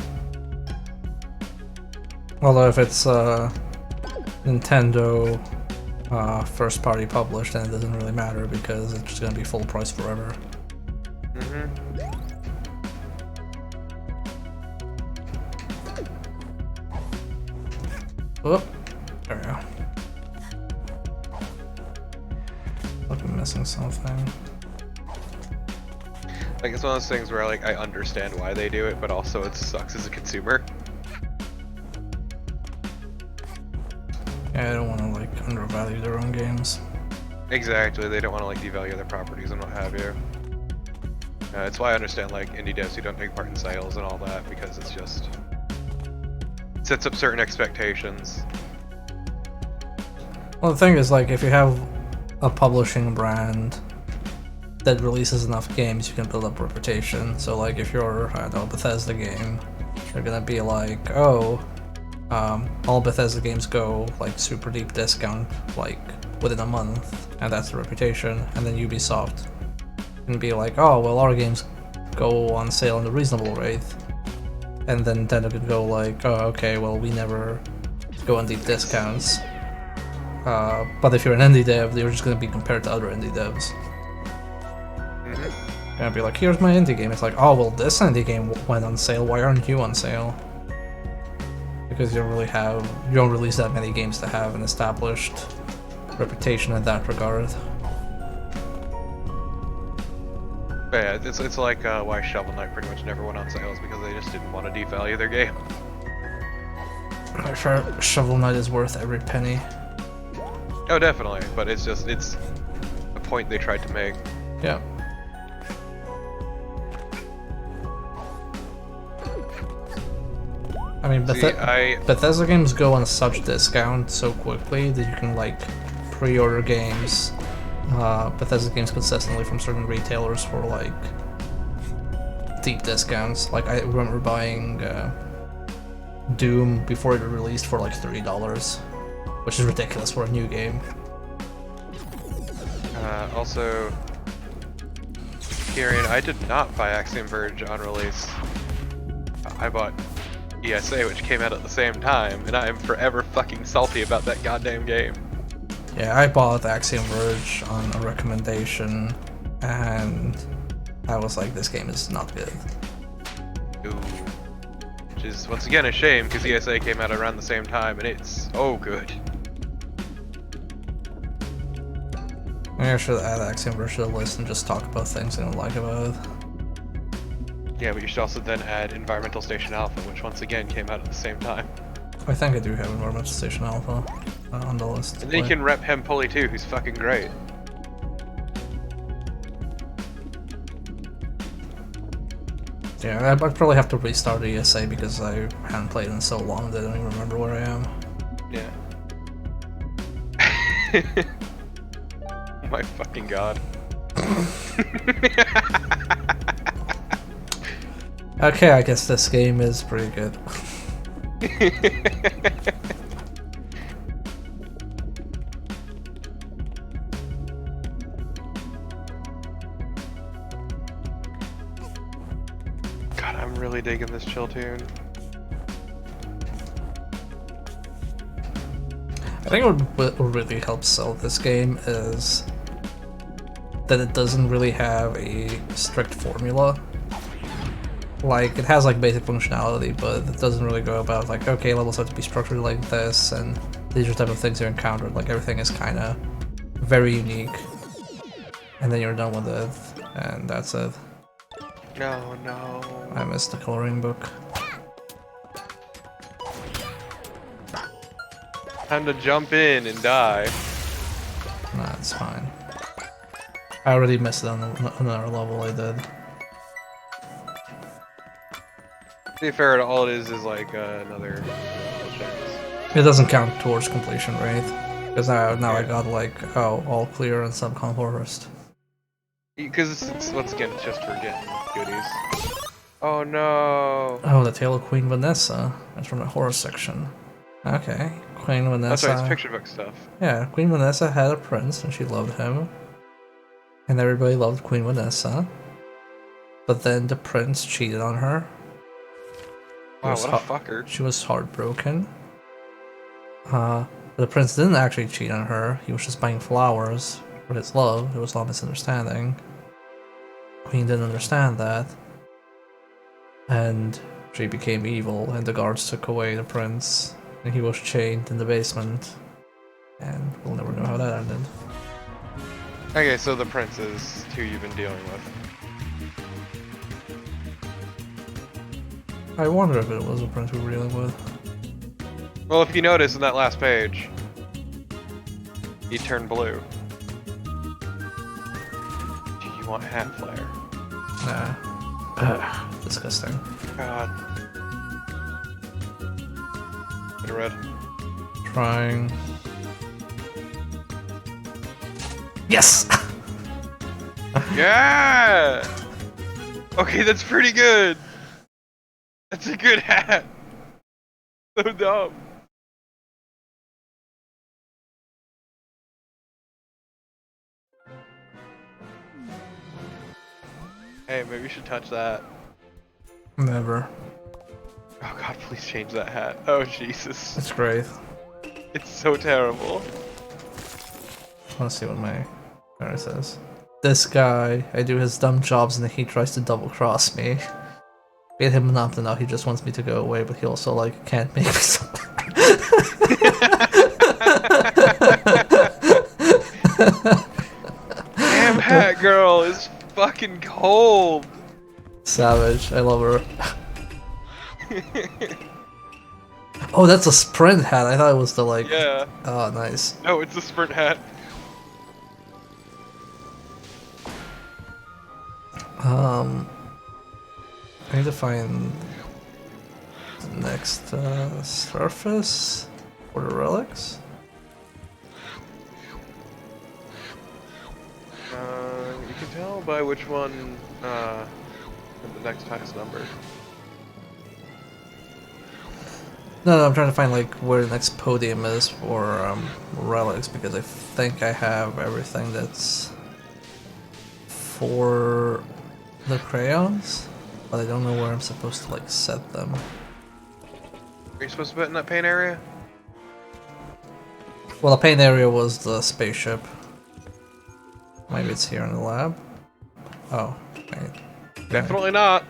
Although if it's Nintendo first party published, then it doesn't really matter because it's just gonna be full price forever. Oh, There we go. Look, I'm missing something. Like, it's one of those things where, like, I understand why they do it, but also it sucks as a consumer. Yeah, I don't want to, like, undervalue their own games. Exactly, they don't want to, like, devalue their properties and what have you. It's why I understand, like, indie devs who don't take part in sales and all that, because it's just... sets up certain expectations. Well, the thing is, like, if you have a publishing brand that releases enough games, you can build up reputation. So, like, if you're, I don't know, a Bethesda game, they're gonna be like, oh, all Bethesda games go, like, super deep discount, like, within a month, and that's the reputation. And then Ubisoft can be like, oh, well, our games go on sale at a reasonable rate. And then Nintendo could go like, oh, okay, well, we never go on deep discounts. But if you're an indie dev, you're just gonna be compared to other indie devs. You're gonna be like, here's my indie game. It's like, oh, well, this indie game went on sale. Why aren't you on sale? Because you don't release that many games to have an established reputation in that regard. But yeah, it's like why Shovel Knight pretty much never went on sales, because they just didn't want to devalue their game. I'm sure Shovel Knight is worth every penny. Oh, definitely, but it's a point they tried to make. Yeah. I mean, Bethesda games go on such discount so quickly that you can, like, pre-order games, Bethesda games consistently from certain retailers for, like, deep discounts. Like, I remember buying Doom before it released for, like, $3, which is ridiculous for a new game. Also, Kieran, I did not buy Axiom Verge on release. I bought ESA, which came out at the same time, and I am forever fucking salty about that goddamn game. Yeah, I bought Axiom Verge on a recommendation, and I was like, this game is not good. Ooh. Which is, once again, a shame, because ESA came out around the same time, and it's so good. Maybe I should add Axiom Verge to the list and just talk about things I don't like about it. Yeah, but you should also then add Environmental Station Alpha, which once again came out at the same time. I think I do have Environmental Station Alpha on the list. And then you can rep Hempully too, who's fucking great. Yeah, I'd probably have to restart ESA because I haven't played in so long that I don't even remember where I am. Yeah. My fucking god. Okay, I guess this game is pretty good. God, I'm really digging this chill tune. I think what really helps sell this game is that it doesn't really have a strict formula. Like, it has like basic functionality, but it doesn't really go about like, okay, levels have to be structured like this, and these are the type of things you encountered. Like, everything is kind of very unique, and then you're done with it, and that's it. No, no. I missed the coloring book. Time to jump in and die. Nah, it's fine. I already missed it on another level I did. To be fair, all it is like another chance. It doesn't count towards completion, right? Because now I got like, oh, all clear and Subcon Forest. Because it's once again, it's just for getting goodies. Oh no! Oh, the Tale of Queen Vanessa. That's from the horror section. Okay, Queen Vanessa. That's right, it's picture book stuff. Yeah, Queen Vanessa had a prince and she loved him. And everybody loved Queen Vanessa. But then the prince cheated on her. Wow, what a fucker. She was heartbroken. But the prince didn't actually cheat on her. He was just buying flowers for his love. It was all a misunderstanding. Queen didn't understand that. And she became evil, and the guards took away the prince. And he was chained in the basement. And we'll never know how that ended. Okay, so the prince is who you've been dealing with. I wonder if it was a prince we were dealing with. Well, if you notice in that last page, he turned blue. Do you want hat flare? Nah. Ugh, disgusting. God. Get a red. Trying. Yes! Yeah! Okay, that's pretty good. That's a good hat. So dumb. Hey, maybe we should touch that. Never. Oh god, please change that hat. Oh Jesus. It's great. It's so terrible. I want to see what my parent says. This guy, I do his dumb jobs and then he tries to double cross me. Beat him up enough, he just wants me to go away, but he also like can't make me so. Damn, hat girl is fucking cold. Savage, I love her. Oh, that's a sprint hat. I thought it was the like. Yeah. Oh, nice. No, it's a sprint hat. I need to find the next surface for the relics. You can tell by which one the next highest number. No, I'm trying to find like where the next podium is for relics because I think I have everything that's for the crayons, but I don't know where I'm supposed to like set them. Are you supposed to put it in that paint area? Well, the paint area was the spaceship. Maybe it's here in the lab. Oh, wait. Definitely not.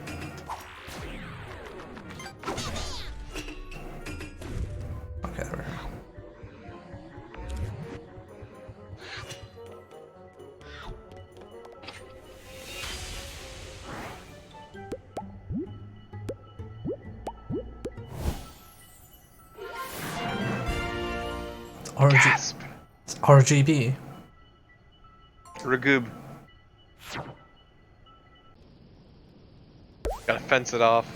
Okay, there we go. Gasp. It's RGB. Ragoob. Gotta fence it off.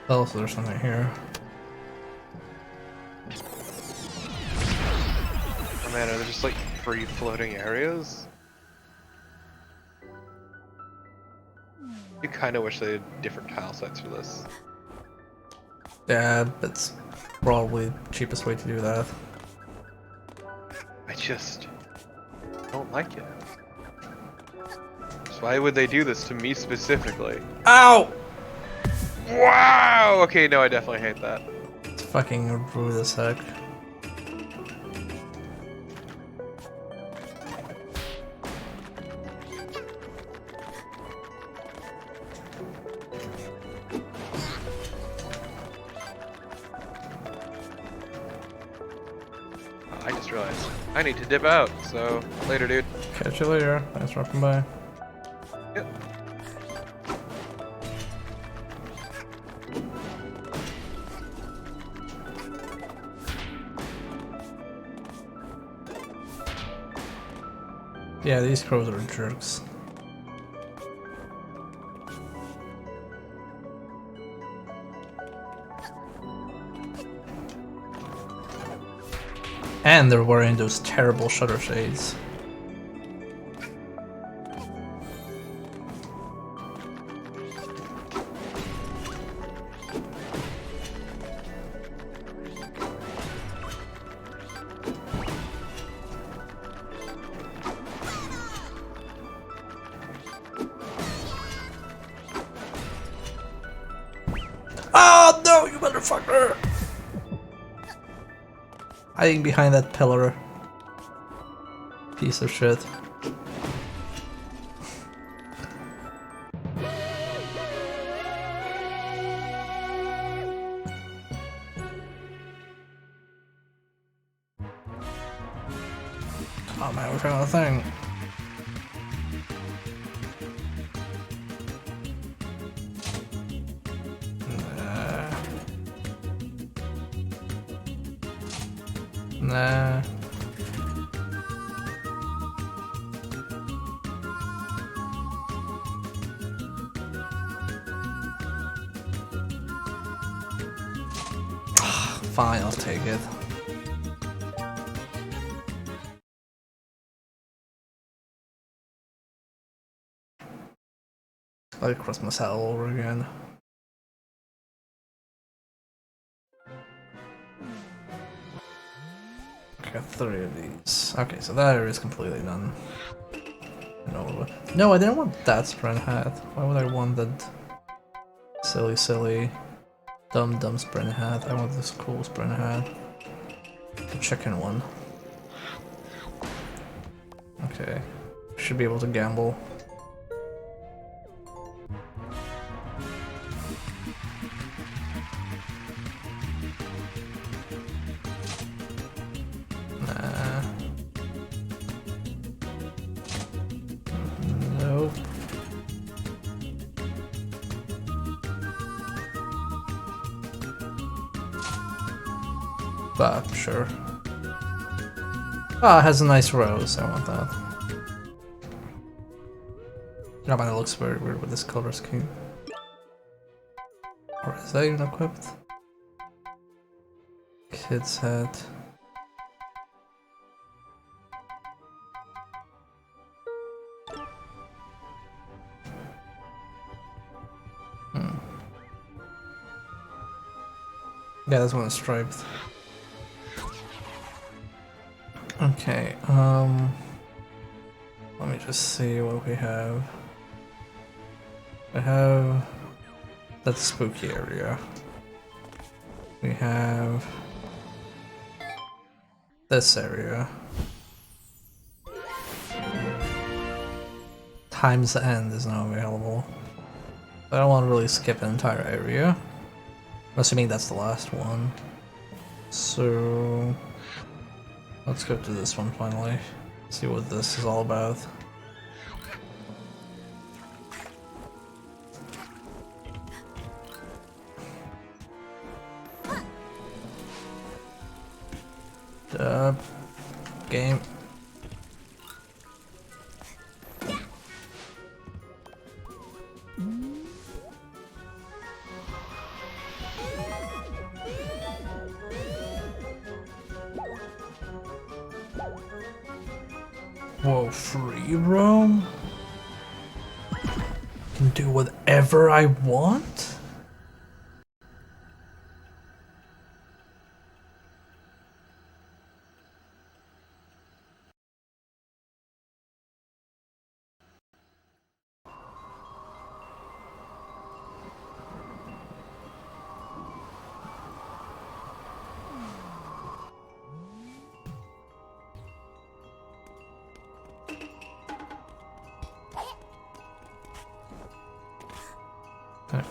Oh, so there's something here. Oh man, are there just like free floating areas? You kinda wish they had different tile sets for this. Yeah, that's probably the cheapest way to do that. I just don't like it. So why would they do this to me specifically? Ow! Wow! Okay, no, I definitely hate that. It's fucking rude as heck. I just realized I need to dip out, so later, dude. Catch you later. Thanks for dropping by. Yep. Yeah, these crows are jerks. And they're wearing those terrible shutter shades. Oh no, you motherfucker! Hiding behind that pillar. Piece of shit. Oh man, we're trying on a thing. Nah. Fine, I'll take it. Like Christmas hat all over again. I got 3 of these. Okay, so that area is completely done. No, I didn't want that sprint hat. Why would I want that silly, dumb sprint hat? I want this cool sprint hat. The chicken one. Okay. Should be able to gamble. Sure. Ah, it has a nice rose. I want that. Oh man, it looks very weird with this color scheme. Or is that even equipped? Kid's hat. Yeah, this one is striped. Okay, let me just see what we have. We have that spooky area. We have this area. Time's End is now available. I don't want to really skip an entire area. I'm assuming that's the last one. So let's go to this one finally. See what this is all about. Game. Whoa, free roam? Can do whatever I want?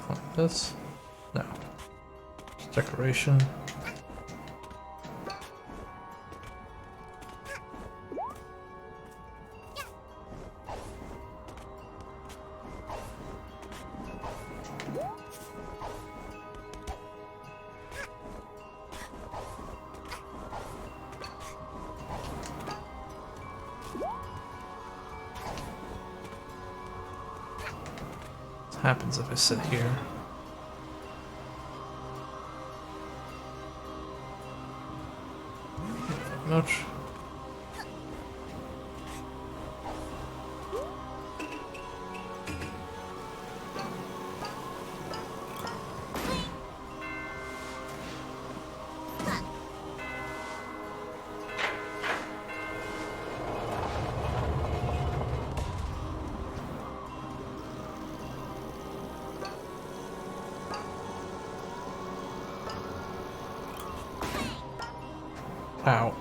Like this? No. It's decoration. Happens if I sit here. Much. Ow.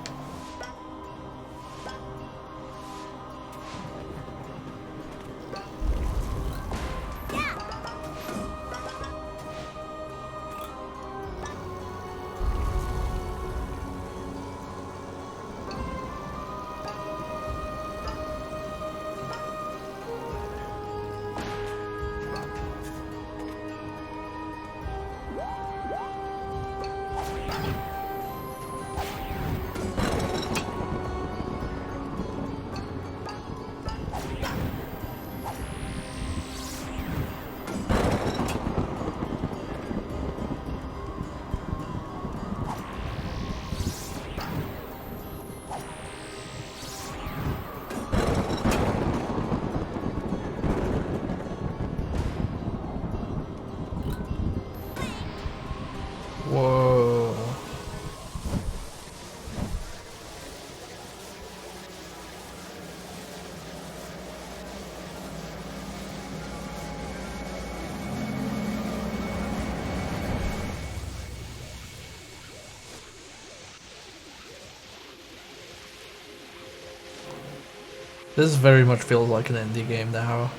This very much feels like an indie game now.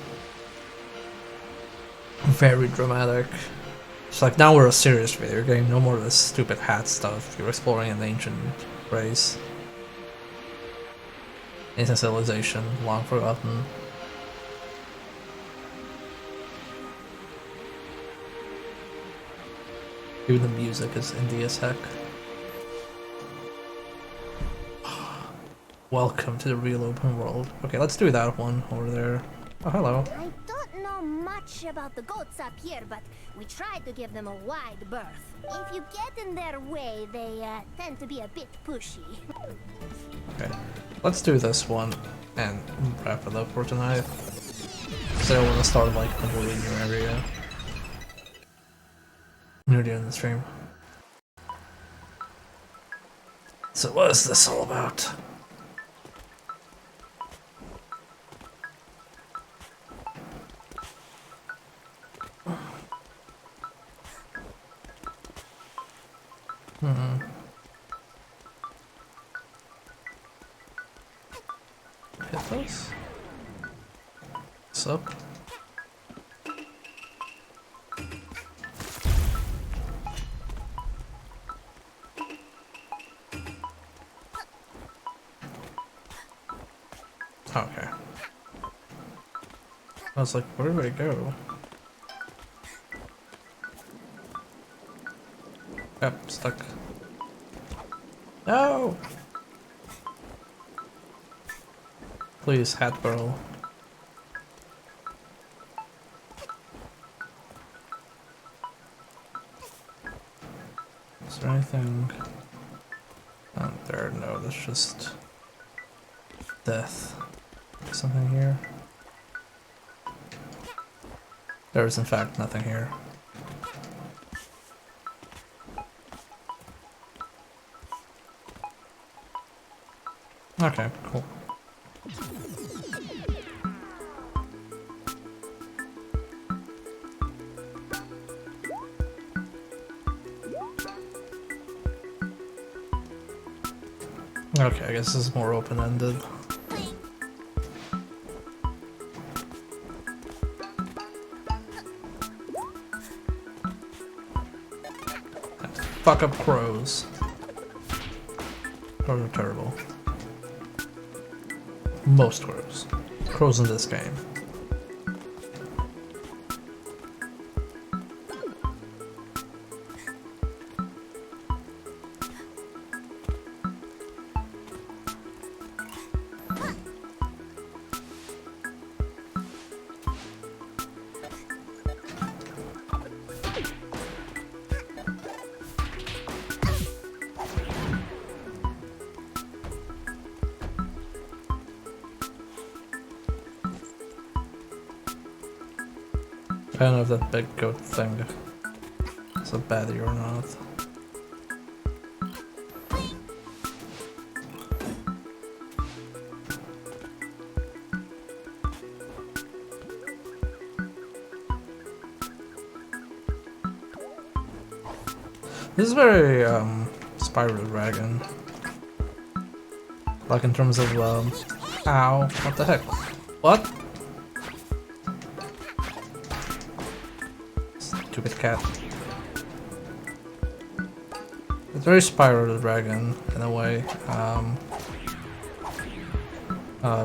Very dramatic. It's like now we're a serious video game, no more of this stupid hat stuff. You're exploring an ancient race. Ancient civilization, long forgotten. Even the music is indie as heck. Welcome to the real open world. Okay, let's do that one over there. Oh, hello. I don't know much about the goats up here, but we tried to give them a wide berth. If you get in their way, they tend to be a bit pushy. Okay, let's do this one and wrap it up for tonight. Because I don't want to start like a completely new area. New day in the stream. So what is this all about? Hit those? What's up? Okay. I was like, where do I go? Yep, stuck. No! Please, hat girl. Is there anything out there? No, that's just death. Something here? There is in fact nothing here. Okay, cool. Okay, I guess this is more open-ended. Fuck up crows. Crows are terrible. Most crows. Crows in this game. I don't know if that big goat thing is a baddie or not. This is very Spyro Dragon. Like in terms of ow, what the heck? What? Stupid cat. It's very Spyro the Dragon in a way,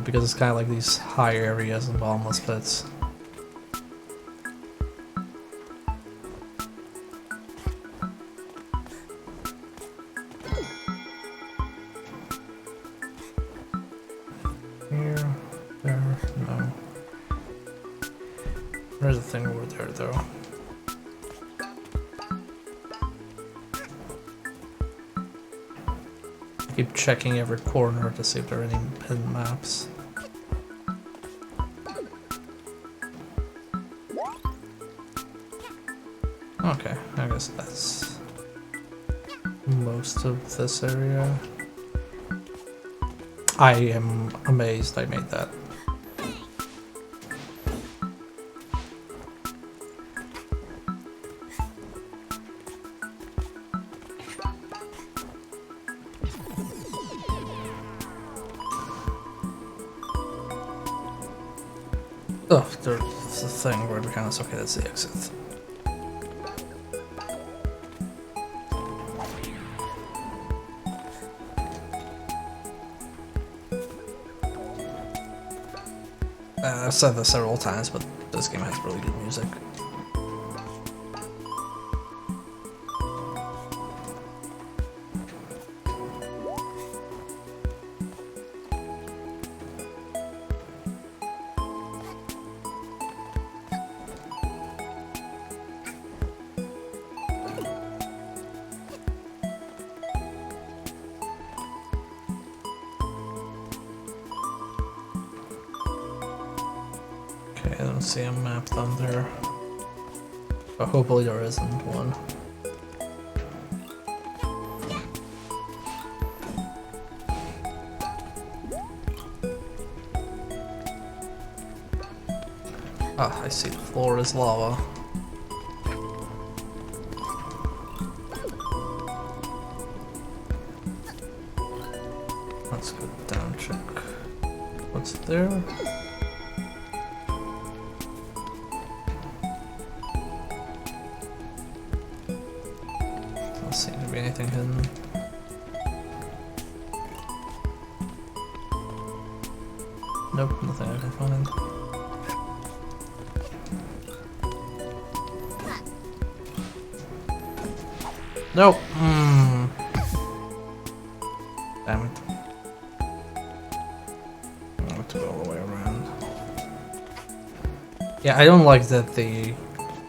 because it's kind of like these high areas and bottomless pits. Here, there, no. There's a thing over there though. Keep checking every corner to see if there are any hidden maps. Okay, I guess that's most of this area. I am amazed I made that. Oh, there's a thing right behind us. Okay, that's the exit. I've said this several times, but this game has really good music. I don't see a map down there, but hopefully there isn't one. Ah, I see the floor is lava. Let's go down, check what's there. Doesn't seem to be anything hidden. Nope, nothing I can find. Nope. Damn it. I have to go all the way around. Yeah, I don't like that the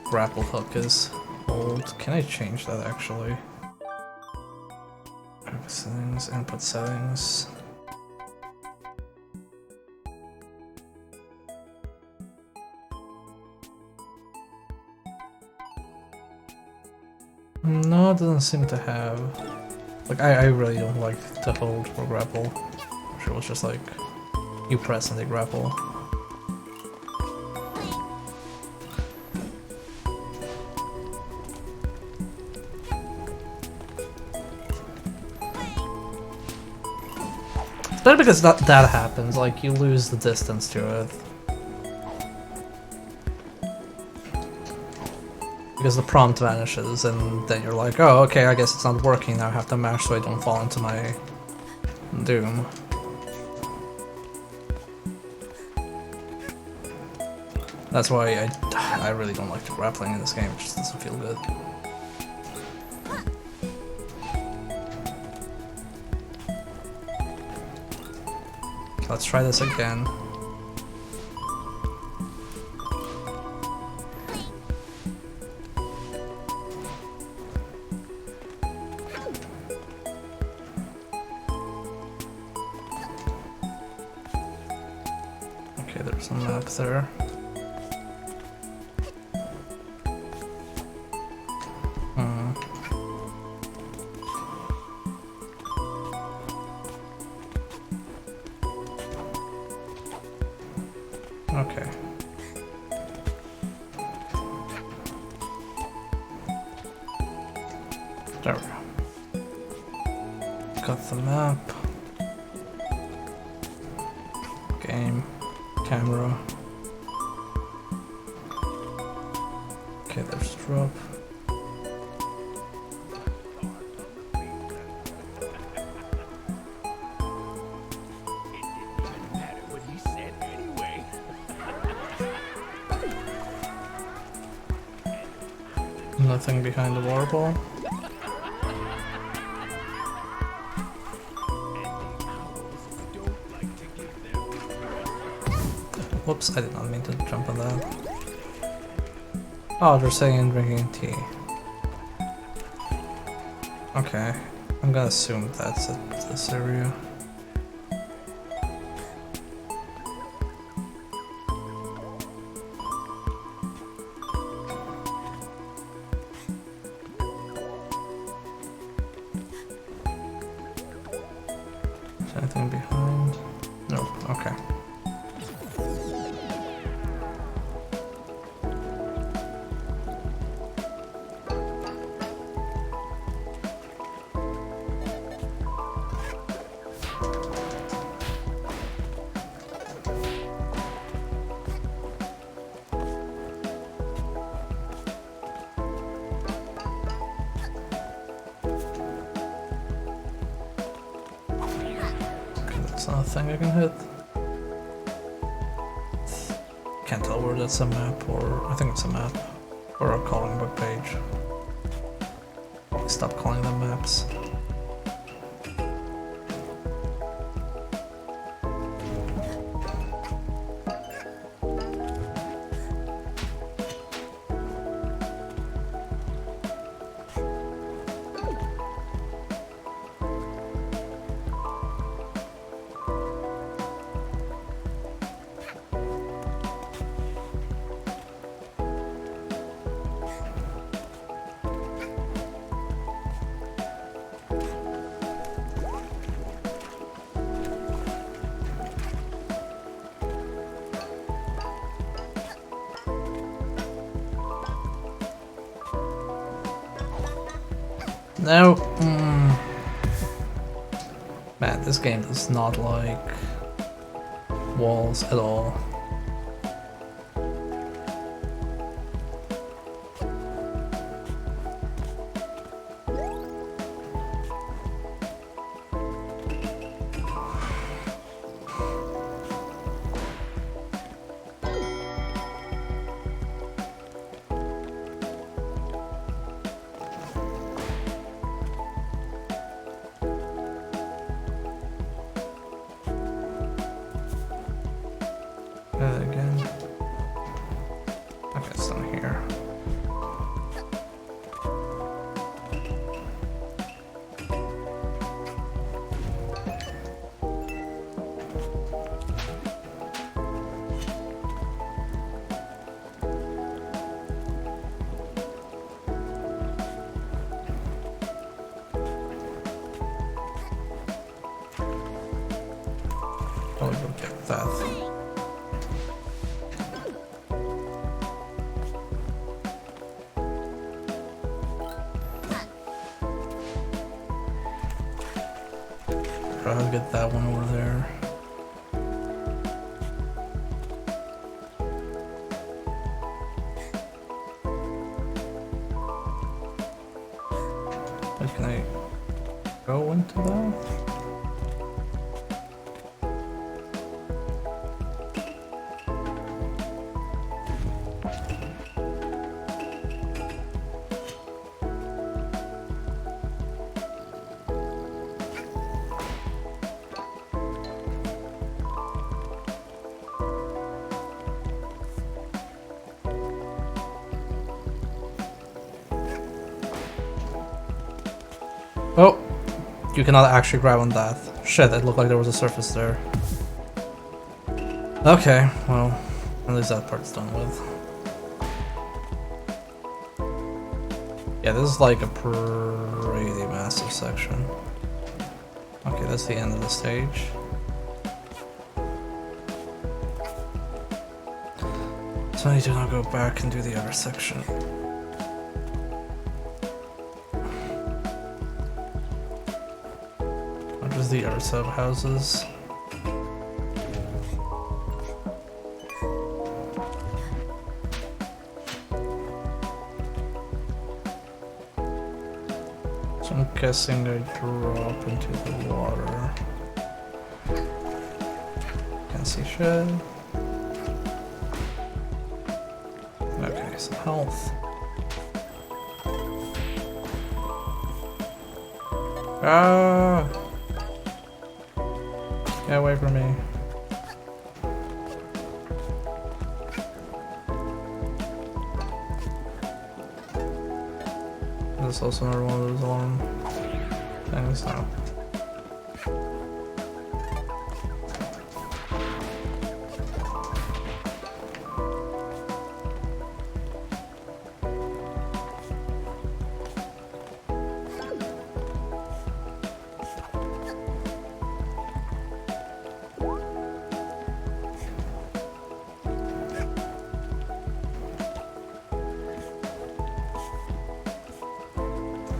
grapple hook is old. Can I change that actually? Settings, input settings. No, it doesn't seem to have. Like, I really don't like to hold for grapple. I'm sure it was just like you press and they grapple. Especially because that happens, like you lose the distance to it. Because the prompt vanishes and then you're like, oh okay, I guess it's not working, now I have to mash so I don't fall into my doom. That's why I really don't like the grappling in this game, it just doesn't feel good. Let's try this again. Okay, there's a map there. Okay. There we go. Got the map. Game. Camera. Okay, there's drop. Nothing behind the water ball. Whoops, I did not mean to jump on that. Oh, they're saying drinking tea. Okay, I'm gonna assume that's it, this area. Anything behind? No, okay. That's not a thing I can hit. Can't tell where that's a map or I think it's a map or a calling book page. Stop calling them maps. No. Man, this game does not like walls at all. Again. Okay, it's down here. Oh, go get that. I'll get that one over there. But can I go into that? Oh, you cannot actually grab on that. Shit, it looked like there was a surface there. Okay, well, at least that part's done with. Yeah, this is like a pretty massive section. Okay, that's the end of the stage. So I need to now go back and do the other section. The other sub houses. So I'm guessing they drop into the water. Can't see shit. Okay, some health. Ah! Get away from me. There's also another one of those alarm things now.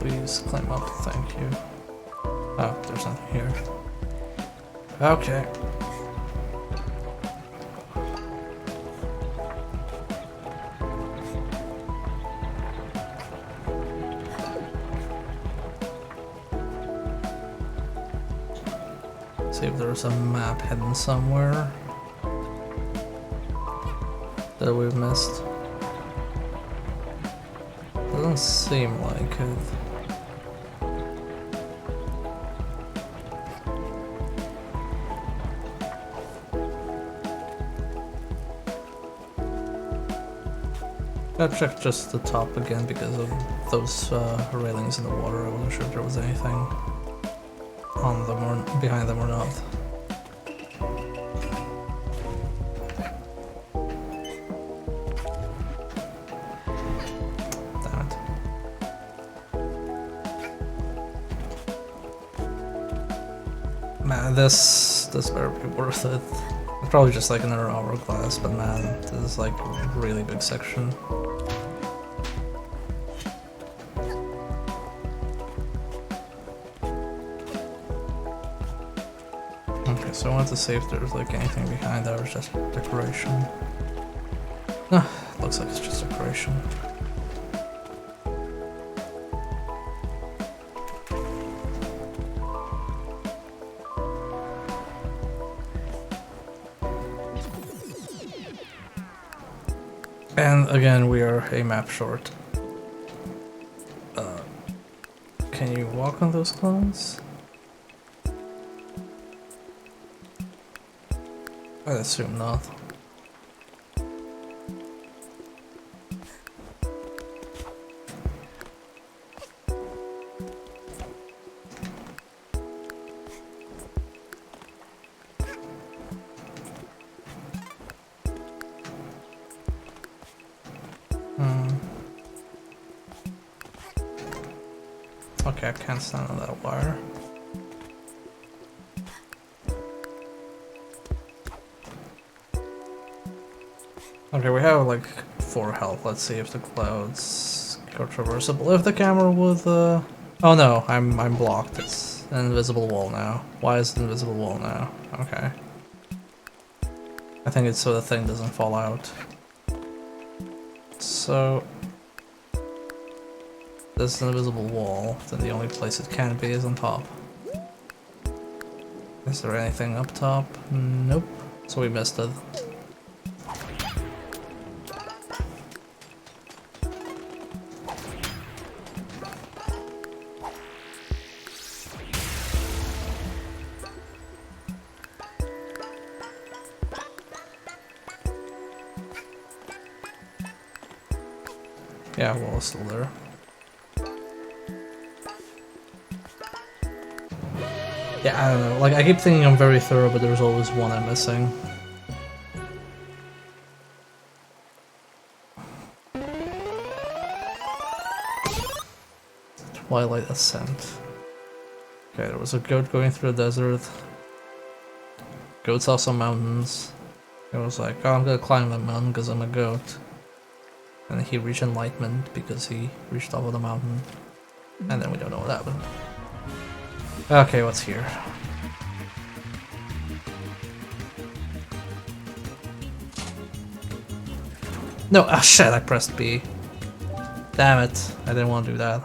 Please climb up, thank you. Oh, there's nothing here. Okay. See if there's a map hidden somewhere that we've missed. Doesn't seem like it. Gotta check just the top again because of those railings in the water. I wasn't sure if there was anything on them or behind them or not. Damn it. Man, this better be worth it. It's probably just like another hourglass, but man, this is like a really big section. Okay, so I wanted to see if there's like anything behind that or just decoration. No, looks like it's just decoration. And again, we are a map short. Can you walk on those clones? I'd assume not. Okay, I can't stand on that wire. Okay, we have like 4 health. Let's see if the clouds go traversable. If the camera would, oh no, I'm blocked. It's an invisible wall now. Why is it an invisible wall now? Okay. I think it's so the thing doesn't fall out. So this is an invisible wall, then the only place it can be is on top. Is there anything up top? Nope. So we missed it. Yeah, wall is still there. Yeah, I don't know. Like, I keep thinking I'm very thorough, but there's always one I'm missing. Twilight Ascent. Okay, there was a goat going through the desert. Goats saw some mountains. It was like, oh, I'm gonna climb that mountain because I'm a goat. And he reached enlightenment because he reached top of the mountain. And then we don't know what happened. Okay, what's here? No, ah shit, I pressed B. Damn it, I didn't want to do that.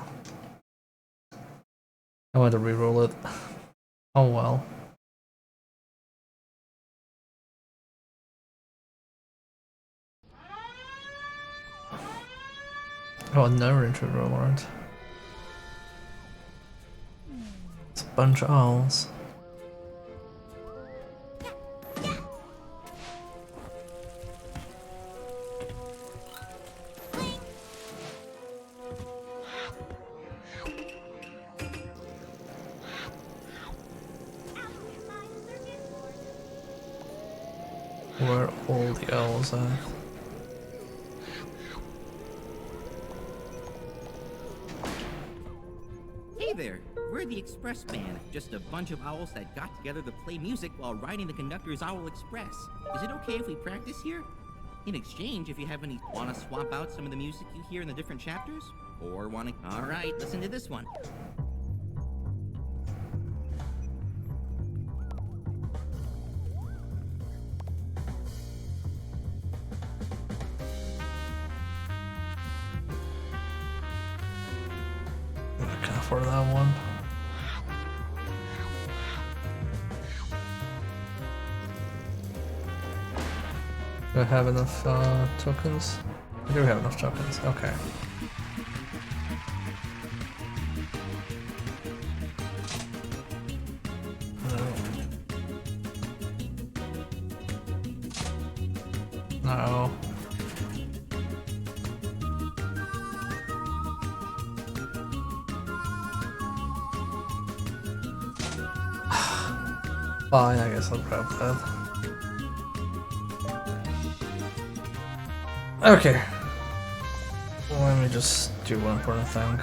I wanted to reroll it. Oh well. Oh, another intro warrant. It's a bunch of owls. Where are all the owls at? Hey there, we're the Express Band, just a bunch of owls that got together to play music while riding the conductor's Owl Express. Is it okay if we practice here? In exchange, if you have any, want to swap out some of the music you hear in the different chapters? Or want to... Alright, listen to this one. I can't afford that one. Do I have enough tokens? I do have enough tokens. Okay. No. Fine, I guess I'll grab that. Okay. Let me just do one important thing.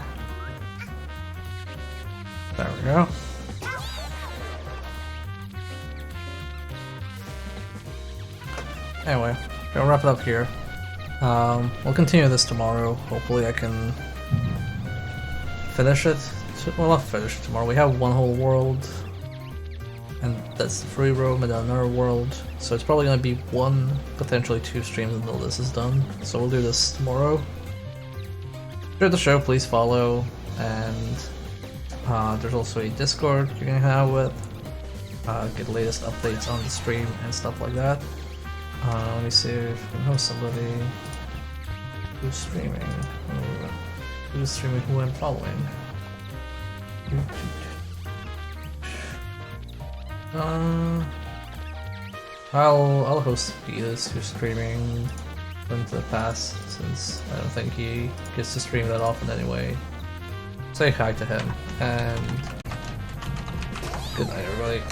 There we go. Anyway, gonna wrap it up here. We'll continue this tomorrow. Hopefully I can finish it. Well, not finish it tomorrow. We have one whole world. And that's the free roam and another world. So it's probably gonna be 1, potentially 2 streams until this is done. So we'll do this tomorrow. Share the show, please follow. And there's also a Discord you can hang out with. Get the latest updates on the stream and stuff like that. Let me see if I know somebody who's streaming. Who's streaming who I'm following. I'll host Beatus, who's streaming into the past, since I don't think he gets to stream that often anyway. Say hi to him, and good night everybody.